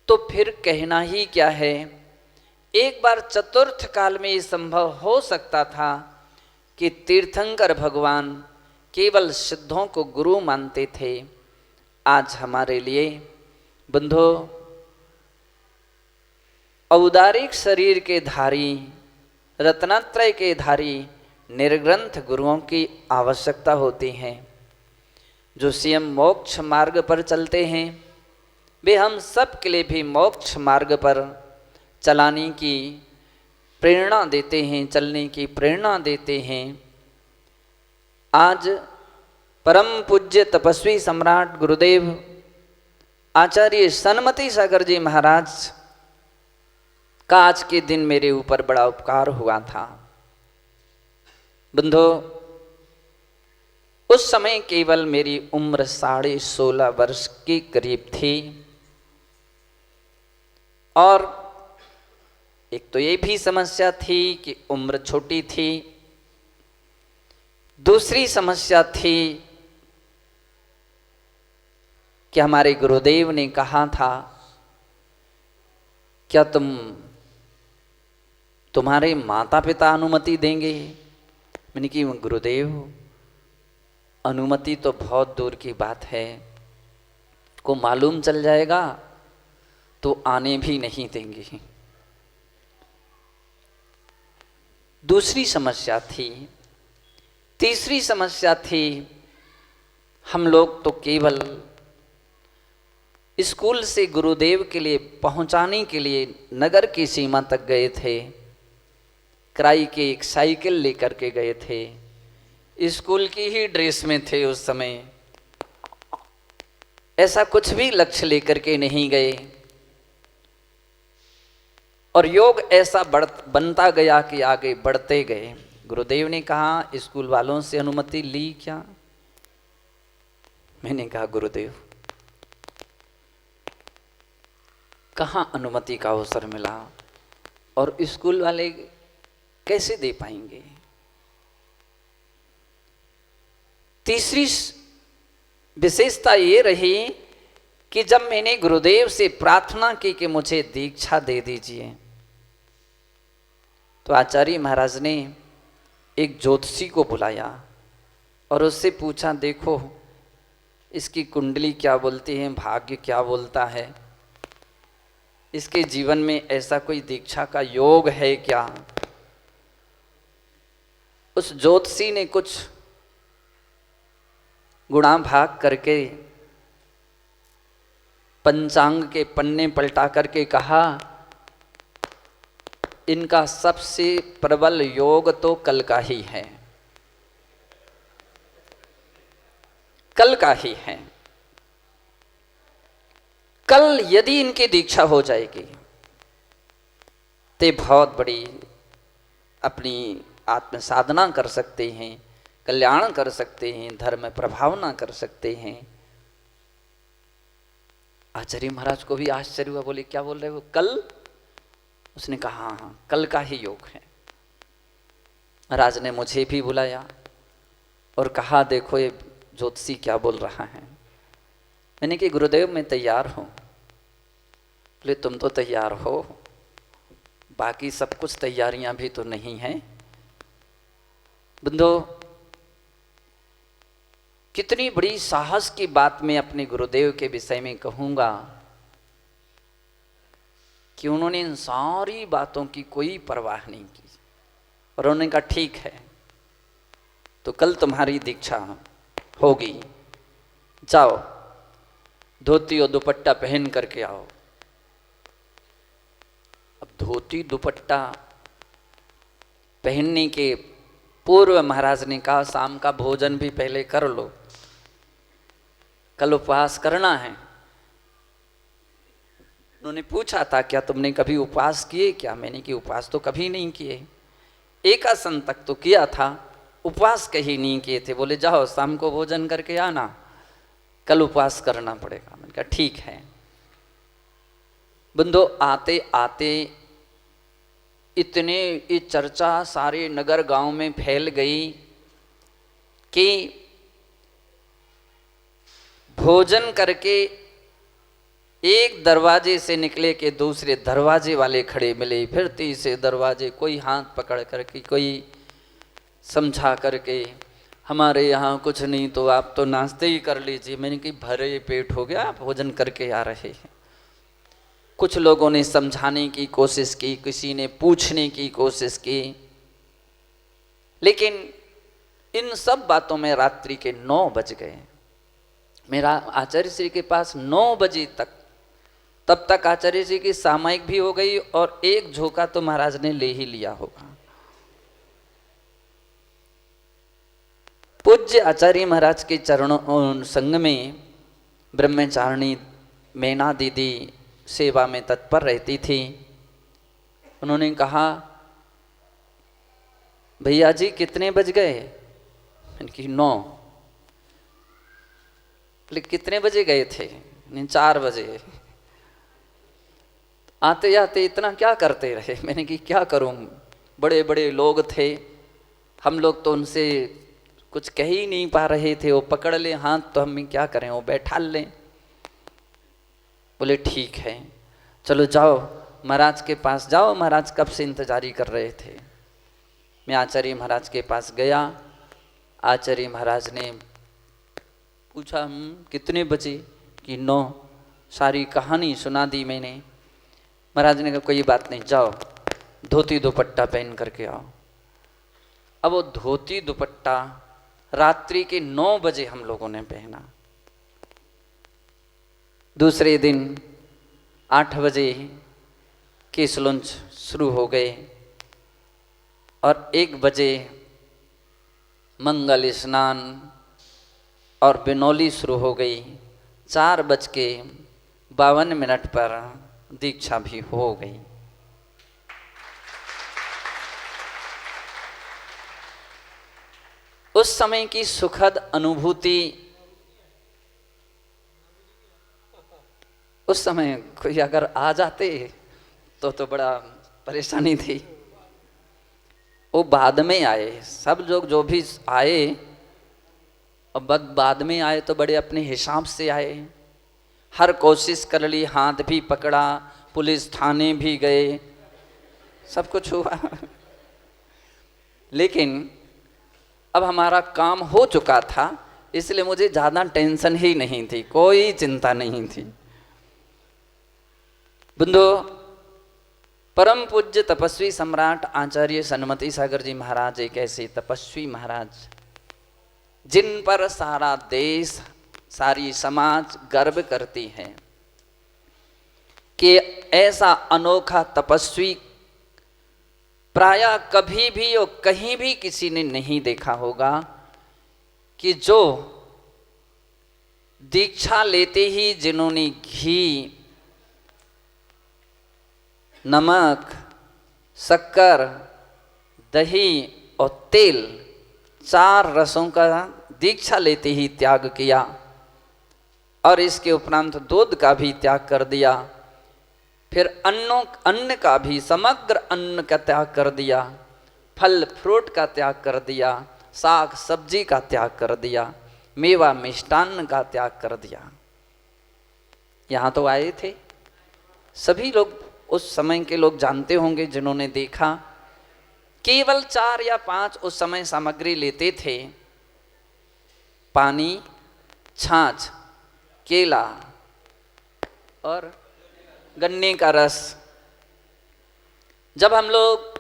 तो फिर कहना ही क्या है। एक बार चतुर्थ काल में ये संभव हो सकता था कि तीर्थंकर भगवान केवल सिद्धों को गुरु मानते थे। आज हमारे लिए बंधो औदारिक शरीर के धारी, रत्नत्रय के धारी निर्ग्रंथ गुरुओं की आवश्यकता होती है, जो स्वयं मोक्ष मार्ग पर चलते हैं। वे हम सब के लिए भी मोक्ष मार्ग पर चलाने की प्रेरणा देते हैं, चलने की प्रेरणा देते हैं। आज परम पूज्य तपस्वी सम्राट गुरुदेव आचार्य सन्मति सागर जी महाराज का आज के दिन मेरे ऊपर बड़ा उपकार हुआ था। बंधो, उस समय केवल मेरी उम्र 16.5 वर्ष के करीब थी और एक तो ये भी समस्या थी कि उम्र छोटी थी। दूसरी समस्या थी कि हमारे गुरुदेव ने कहा था, क्या तुम्हारे माता पिता अनुमति देंगे? मैंने कि गुरुदेव, अनुमति तो बहुत दूर की बात है, को मालूम चल जाएगा तो आने भी नहीं देंगे। दूसरी समस्या थी। तीसरी समस्या थी, हम लोग तो केवल स्कूल से गुरुदेव के लिए पहुंचाने के लिए नगर की सीमा तक गए थे। किराए की एक साइकिल लेकर के गए थे। स्कूल की ही ड्रेस में थे उस समय। ऐसा कुछ भी लक्ष्य लेकर के नहीं गए और योग ऐसा बनता गया कि आगे बढ़ते गए। गुरुदेव ने कहा स्कूल वालों से अनुमति ली क्या? मैंने कहा गुरुदेव कहाँ अनुमति का अवसर मिला और स्कूल वाले कैसे दे पाएंगे? तीसरी विशेषता ये रही कि जब मैंने गुरुदेव से प्रार्थना की कि मुझे दीक्षा दे दीजिए, तो आचार्य महाराज ने एक ज्योतिषी को बुलाया और उससे पूछा, देखो इसकी कुंडली क्या बोलती है, भाग्य क्या बोलता है, इसके जीवन में ऐसा कोई दीक्षा का योग है क्या? उस ज्योतिषी ने कुछ गुणा भाग करके पंचांग के पन्ने पलटा करके कहा, इनका सबसे प्रबल योग तो कल का ही है, कल का ही है। कल यदि इनकी दीक्षा हो जाएगी तो बहुत बड़ी अपनी आत्म साधना कर सकते हैं, कल्याण कर सकते हैं, धर्म प्रभावना कर सकते हैं। आचार्य महाराज को भी आश्चर्य हुआ, बोले क्या बोल रहे हो, कल? उसने कहा हाँ हाँ कल का ही योग है। महाराज ने मुझे भी बुलाया और कहा, देखो ये ज्योतिषी क्या बोल रहा है। मैंने कि गुरुदेव मैं तैयार हूँ। बोले तुम तो तैयार हो, बाकी सब कुछ तैयारियां भी तो नहीं हैं। बंधो कितनी बड़ी साहस की बात मैं अपने गुरुदेव के विषय में कहूँगा कि उन्होंने इन सारी बातों की कोई परवाह नहीं की और उन्होंने कहा ठीक है तो कल तुम्हारी दीक्षा होगी, जाओ धोती और दुपट्टा पहन करके आओ। अब धोती दुपट्टा पहनने के पूर्व महाराज ने कहा शाम का भोजन भी पहले कर लो, कल उपवास करना है। उन्होंने पूछा था क्या तुमने कभी उपवास किए क्या? मैंने कि उपवास तो कभी नहीं किए, एक आसन तक तो किया था, उपवास कहीं नहीं किए थे। बोले जाओ शाम को भोजन करके आना, कल उपवास करना पड़ेगा। मैंने कहा ठीक है। बंधो आते आते इतने ये चर्चा सारे नगर गांव में फैल गई कि भोजन करके एक दरवाजे से निकले के दूसरे दरवाजे वाले खड़े मिले, फिर तीसरे दरवाजे, कोई हाथ पकड़ करके, कोई समझा करके, हमारे यहाँ कुछ नहीं तो आप तो नाश्ते ही कर लीजिए। मैंने कि भरे पेट हो गया, भोजन करके आ रहे हैं। कुछ लोगों ने समझाने की कोशिश की, किसी ने पूछने की कोशिश की, लेकिन इन सब बातों में रात्रि के 9 बज गए। मेरा आचार्य श्री के पास 9 बजे तक, तब तक आचार्य जी की सामायिक भी हो गई और एक झोंका तो महाराज ने ले ही लिया होगा। पूज्य आचार्य महाराज के चरणों संग में ब्रह्मचारिणी मैना दीदी सेवा में तत्पर रहती थी। उन्होंने कहा भैया जी कितने बज गए? मैंने कहा 9। बोले कितने बजे गए थे? 4 बजे। आते जाते इतना क्या करते रहे? मैंने कि क्या करूं, बड़े बड़े लोग थे, हम लोग तो उनसे कुछ कह ही नहीं पा रहे थे, वो पकड़ ले हाथ तो हम क्या करें, वो बैठा लें। बोले ठीक है चलो जाओ महाराज के पास जाओ, महाराज कब से इंतजारी कर रहे थे। मैं आचार्य महाराज के पास गया। आचार्य महाराज ने पूछा कितने बजे? कि 9। सारी कहानी सुना दी मैंने। महाराज ने कहा कोई बात नहीं, जाओ धोती दुपट्टा पहन करके आओ। अब वो धोती दुपट्टा रात्रि के 9 बजे हम लोगों ने पहना। दूसरे दिन 8 बजे केस लंच शुरू हो गए और 1 बजे मंगल स्नान और बिनौली शुरू हो गई। 4:52 पर दीक्षा भी हो गई। उस समय की सुखद अनुभूति, उस समय कोई अगर आ जाते तो बड़ा परेशानी थी। वो बाद में आए, सब लोग जो भी आए अब बाद में आए तो बड़े अपने हिसाब से आए। हर कोशिश कर ली, हाथ भी पकड़ा, पुलिस थाने भी गए, सब कुछ हुआ लेकिन अब हमारा काम हो चुका था, इसलिए मुझे ज़्यादा टेंशन ही नहीं थी, कोई चिंता नहीं थी। बंधु, परम पूज्य तपस्वी सम्राट आचार्य सन्मति सागर जी महाराज एक ऐसे तपस्वी महाराज जिन पर सारा देश, सारी समाज गर्व करती है कि ऐसा अनोखा तपस्वी प्रायः कभी भी और कहीं भी किसी ने नहीं देखा होगा कि जो दीक्षा लेते ही जिन्होंने घी, नमक, शक्कर, दही और तेल, 4 रसों का दीक्षा लेते ही त्याग किया और इसके उपरांत दूध का भी त्याग कर दिया, फिर अन्न का भी, समग्र अन्न का त्याग कर दिया, फल फ्रूट का त्याग कर दिया, साग सब्जी का त्याग कर दिया, मेवा मिष्टान्न का त्याग कर दिया। यहाँ तो आए थे सभी लोग, उस समय के लोग जानते होंगे जिन्होंने देखा। केवल 4 या 5 उस समय सामग्री लेते थे, पानी, छाछ, केला और गन्ने का रस। जब हम लोग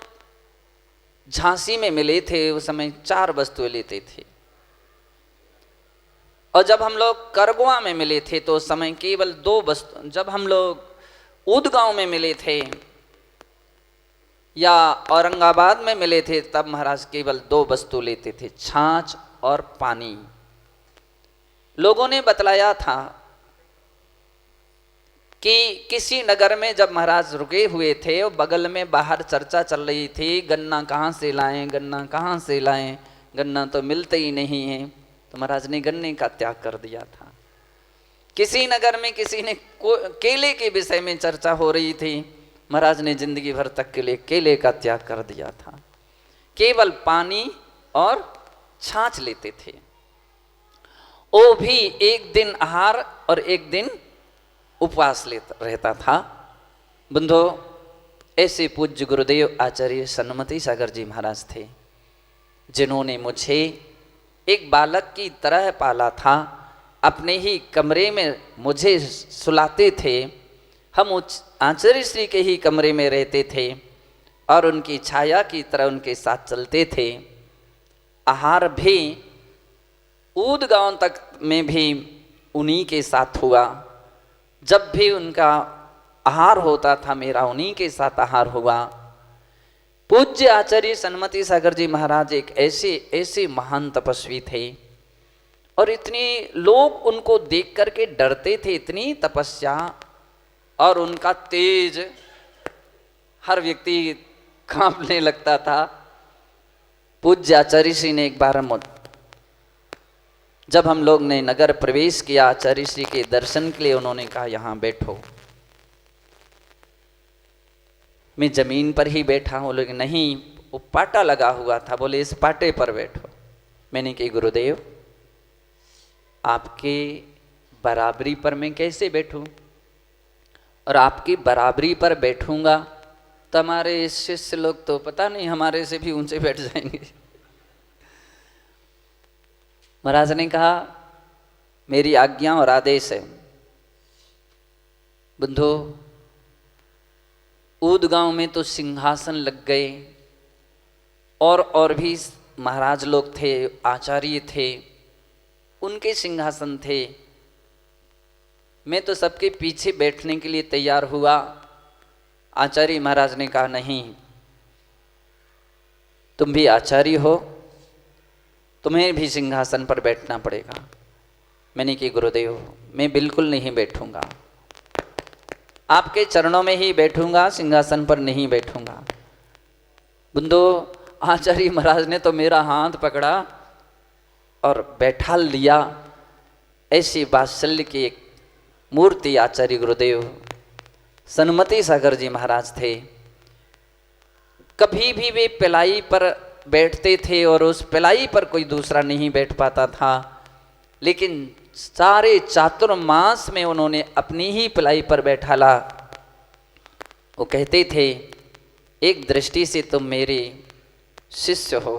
झांसी में मिले थे उस समय 4 वस्तुएं लेते थे, और जब हम लोग करगवा में मिले थे तो उस समय केवल 2 वस्तु। जब हम लोग ऊदगांव में मिले थे या औरंगाबाद में मिले थे तब महाराज केवल 2 वस्तु लेते थे, छाछ और पानी। लोगों ने बतलाया था कि किसी नगर में जब महाराज रुके हुए थे और बगल में बाहर चर्चा चल रही थी, गन्ना कहाँ से लाएं, गन्ना कहाँ से लाएं, गन्ना तो मिलते ही नहीं है, तो महाराज ने गन्ने का त्याग कर दिया था। किसी नगर में किसी ने केले के विषय में चर्चा हो रही थी, महाराज ने जिंदगी भर तक के लिए केले का त्याग कर दिया था। केवल पानी और छाछ लेते थे, वो भी एक दिन आहार और एक दिन उपवास रहता था। बंधो, ऐसे पूज्य गुरुदेव आचार्य सन्मति सागर जी महाराज थे जिन्होंने मुझे एक बालक की तरह पाला था। अपने ही कमरे में मुझे सुलाते थे, हम आचार्य श्री के ही कमरे में रहते थे और उनकी छाया की तरह उनके साथ चलते थे। आहार भी ऊदगांव तक में भी उन्हीं के साथ हुआ। जब भी उनका आहार होता था मेरा उन्हीं के साथ आहार हुआ। पूज्य आचार्य सन्मति सागर जी महाराज एक ऐसे महान तपस्वी थे और इतने लोग उनको देख करके डरते थे, इतनी तपस्या और उनका तेज, हर व्यक्ति कांपने लगता था। पूज्य आचार्य श्री ने एक बार जब हम लोग ने नगर प्रवेश किया आचार्य श्री के दर्शन के लिए, उन्होंने कहा यहाँ बैठो। मैं जमीन पर ही बैठा हूँ, लेकिन नहीं, वो पाटा लगा हुआ था, बोले इस पाटे पर बैठो। मैंने कहा गुरुदेव आपके बराबरी पर मैं कैसे बैठूं, और आपकी बराबरी पर बैठूंगा तो हमारे शिष्य लोग तो पता नहीं हमारे से भी ऊंचे बैठ जाएंगे। महाराज ने कहा मेरी आज्ञा और आदेश है। बंधु, ऊदगांव में तो सिंहासन लग गए और भी महाराज लोग थे, आचार्य थे, उनके सिंहासन थे। मैं तो सबके पीछे बैठने के लिए तैयार हुआ। आचार्य महाराज ने कहा नहीं, तुम भी आचार्य हो, तुम्हें भी सिंहासन पर बैठना पड़ेगा। मैंने कहा गुरुदेव मैं बिल्कुल नहीं बैठूंगा, आपके चरणों में ही बैठूंगा, सिंहासन पर नहीं बैठूंगा। बंधु, आचार्य महाराज ने तो मेरा हाथ पकड़ा और बैठा लिया। ऐसी वात्सल्य की एक मूर्ति आचार्य गुरुदेव सन्मति सागर जी महाराज थे। कभी भी वे पिलाई पर बैठते थे और उस पिलाई पर कोई दूसरा नहीं बैठ पाता था, लेकिन सारे चातुर्मास में उन्होंने अपनी ही पिलाई पर बैठाला। वो कहते थे, एक दृष्टि से तुम मेरे शिष्य हो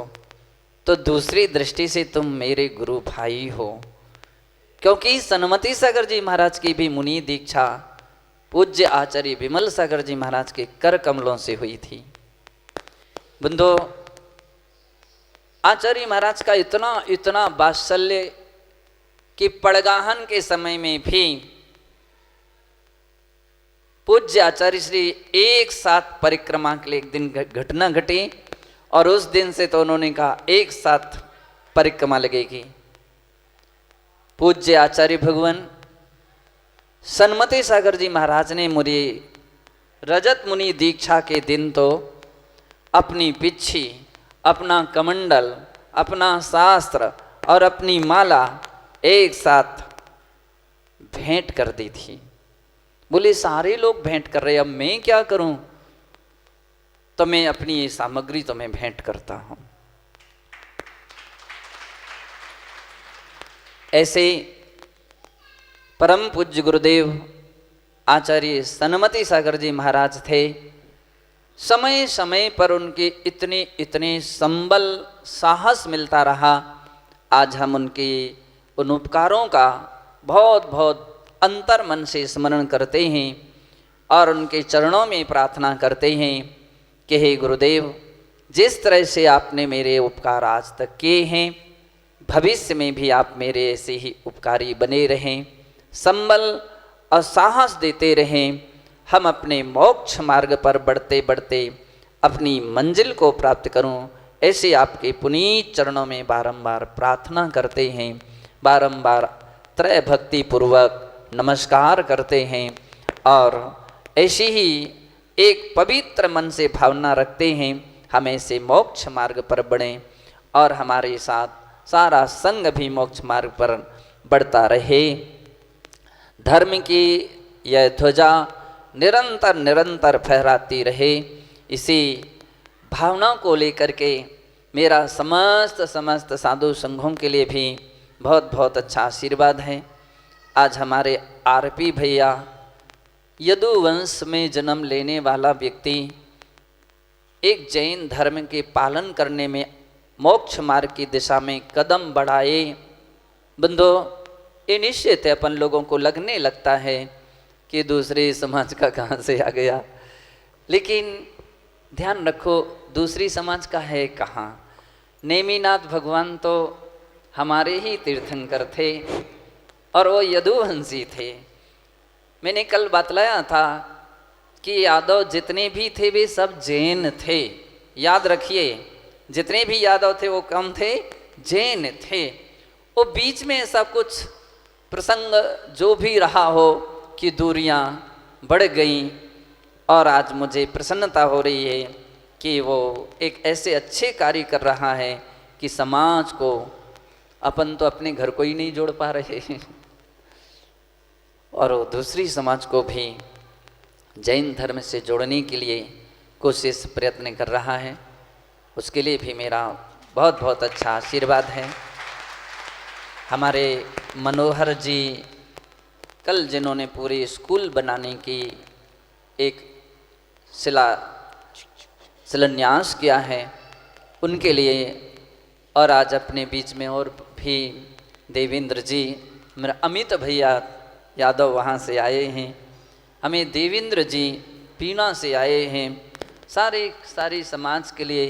तो दूसरी दृष्टि से तुम मेरे गुरु भाई हो। क्योंकि सन्मति सागर जी महाराज की भी मुनि दीक्षा पूज्य आचार्य विमल सागर जी महाराज के कर कमलों से हुई थी। बंधो, आचार्य महाराज का इतना इतना वात्सल्य कि पड़गाहन के समय में भी पूज्य आचार्य श्री एक साथ परिक्रमा के लिए एक दिन घटना घटी और उस दिन से तो उन्होंने कहा एक साथ परिक्रमा लगेगी। पूज्य आचार्य भगवान सन्मति सागर जी महाराज ने मुझे रजत मुनि दीक्षा के दिन तो अपनी पिच्छी, अपना कमंडल, अपना शास्त्र और अपनी माला एक साथ भेंट कर दी थी। बोले सारे लोग भेंट कर रहे, अब मैं क्या करूं? तो मैं अपनी ये सामग्री तुम्हें भेंट करता हूं। ऐसे परम पूज्य गुरुदेव आचार्य सन्मति सागर जी महाराज थे। समय समय पर उनके इतने इतने संबल साहस मिलता रहा। आज हम उनके उन उपकारों का बहुत बहुत अंतर मन से स्मरण करते हैं और उनके चरणों में प्रार्थना करते हैं कि हे गुरुदेव, जिस तरह से आपने मेरे उपकार आज तक किए हैं, भविष्य में भी आप मेरे ऐसे ही उपकारी बने रहें, संबल और साहस देते रहें। हम अपने मोक्ष मार्ग पर बढ़ते बढ़ते अपनी मंजिल को प्राप्त करूं, ऐसे आपके पुनीत चरणों में बारंबार प्रार्थना करते हैं, बारंबार त्रय भक्ति पूर्वक नमस्कार करते हैं और ऐसी ही एक पवित्र मन से भावना रखते हैं हम ऐसे मोक्ष मार्ग पर बढ़ें और हमारे साथ सारा संग भी मोक्ष मार्ग पर बढ़ता रहे। धर्म की यह ध्वजा निरंतर निरंतर फहराती रहे, इसी भावना को लेकर के मेरा समस्त साधु संघों के लिए भी बहुत बहुत अच्छा आशीर्वाद है। आज हमारे आरपी भैया यदुवंश में जन्म लेने वाला व्यक्ति एक जैन धर्म के पालन करने में मोक्ष मार्ग की दिशा में कदम बढ़ाए। बंधो, ये निश्चित है अपन लोगों को लगने लगता है कि दूसरे समाज का कहाँ से आ गया, लेकिन ध्यान रखो दूसरी समाज का है कहाँ। नेमिनाथ भगवान तो हमारे ही तीर्थंकर थे और वो यदुवंशी थे। मैंने कल बतलाया था कि यादव जितने भी थे वे सब जैन थे। याद रखिए, जितने भी यादव थे वो कम थे, जैन थे। वो बीच में ऐसा कुछ प्रसंग जो भी रहा हो कि दूरियां बढ़ गईं और आज मुझे प्रसन्नता हो रही है कि वो एक ऐसे अच्छे कार्य कर रहा है कि समाज को, अपन तो अपने घर को ही नहीं जोड़ पा रहे और वो दूसरी समाज को भी जैन धर्म से जोड़ने के लिए कोशिश प्रयत्न कर रहा है। उसके लिए भी मेरा बहुत बहुत अच्छा आशीर्वाद है। हमारे मनोहर जी कल जिन्होंने पूरे स्कूल बनाने की एक शिलान्यास किया है, उनके लिए और आज अपने बीच में और भी देवेंद्र जी, मेरा अमित भैया यादव वहाँ से आए हैं, हमें देवेंद्र जी पीना से आए हैं, सारी समाज के लिए,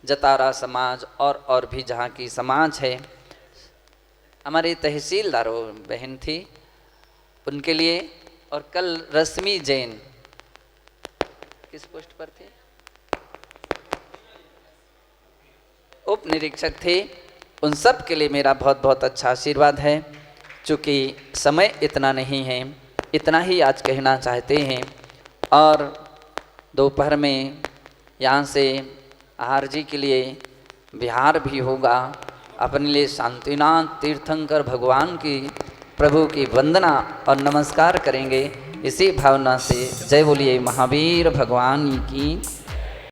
जतारा समाज और भी जहाँ की समाज है, हमारे तहसीलदारों बहन थी उनके लिए, और कल रश्मि जैन किस पोस्ट पर थे, उप निरीक्षक थे, उन सब के लिए मेरा बहुत बहुत अच्छा आशीर्वाद है। चूँकि समय इतना नहीं है, इतना ही आज कहना चाहते हैं और दोपहर में यहाँ से आहार जी के लिए बिहार भी होगा अपने लिए शांतिनाथ तीर्थंकर भगवान की प्रभु की वंदना और नमस्कार करेंगे। इसी भावना से जय बोलिए महावीर भगवान की।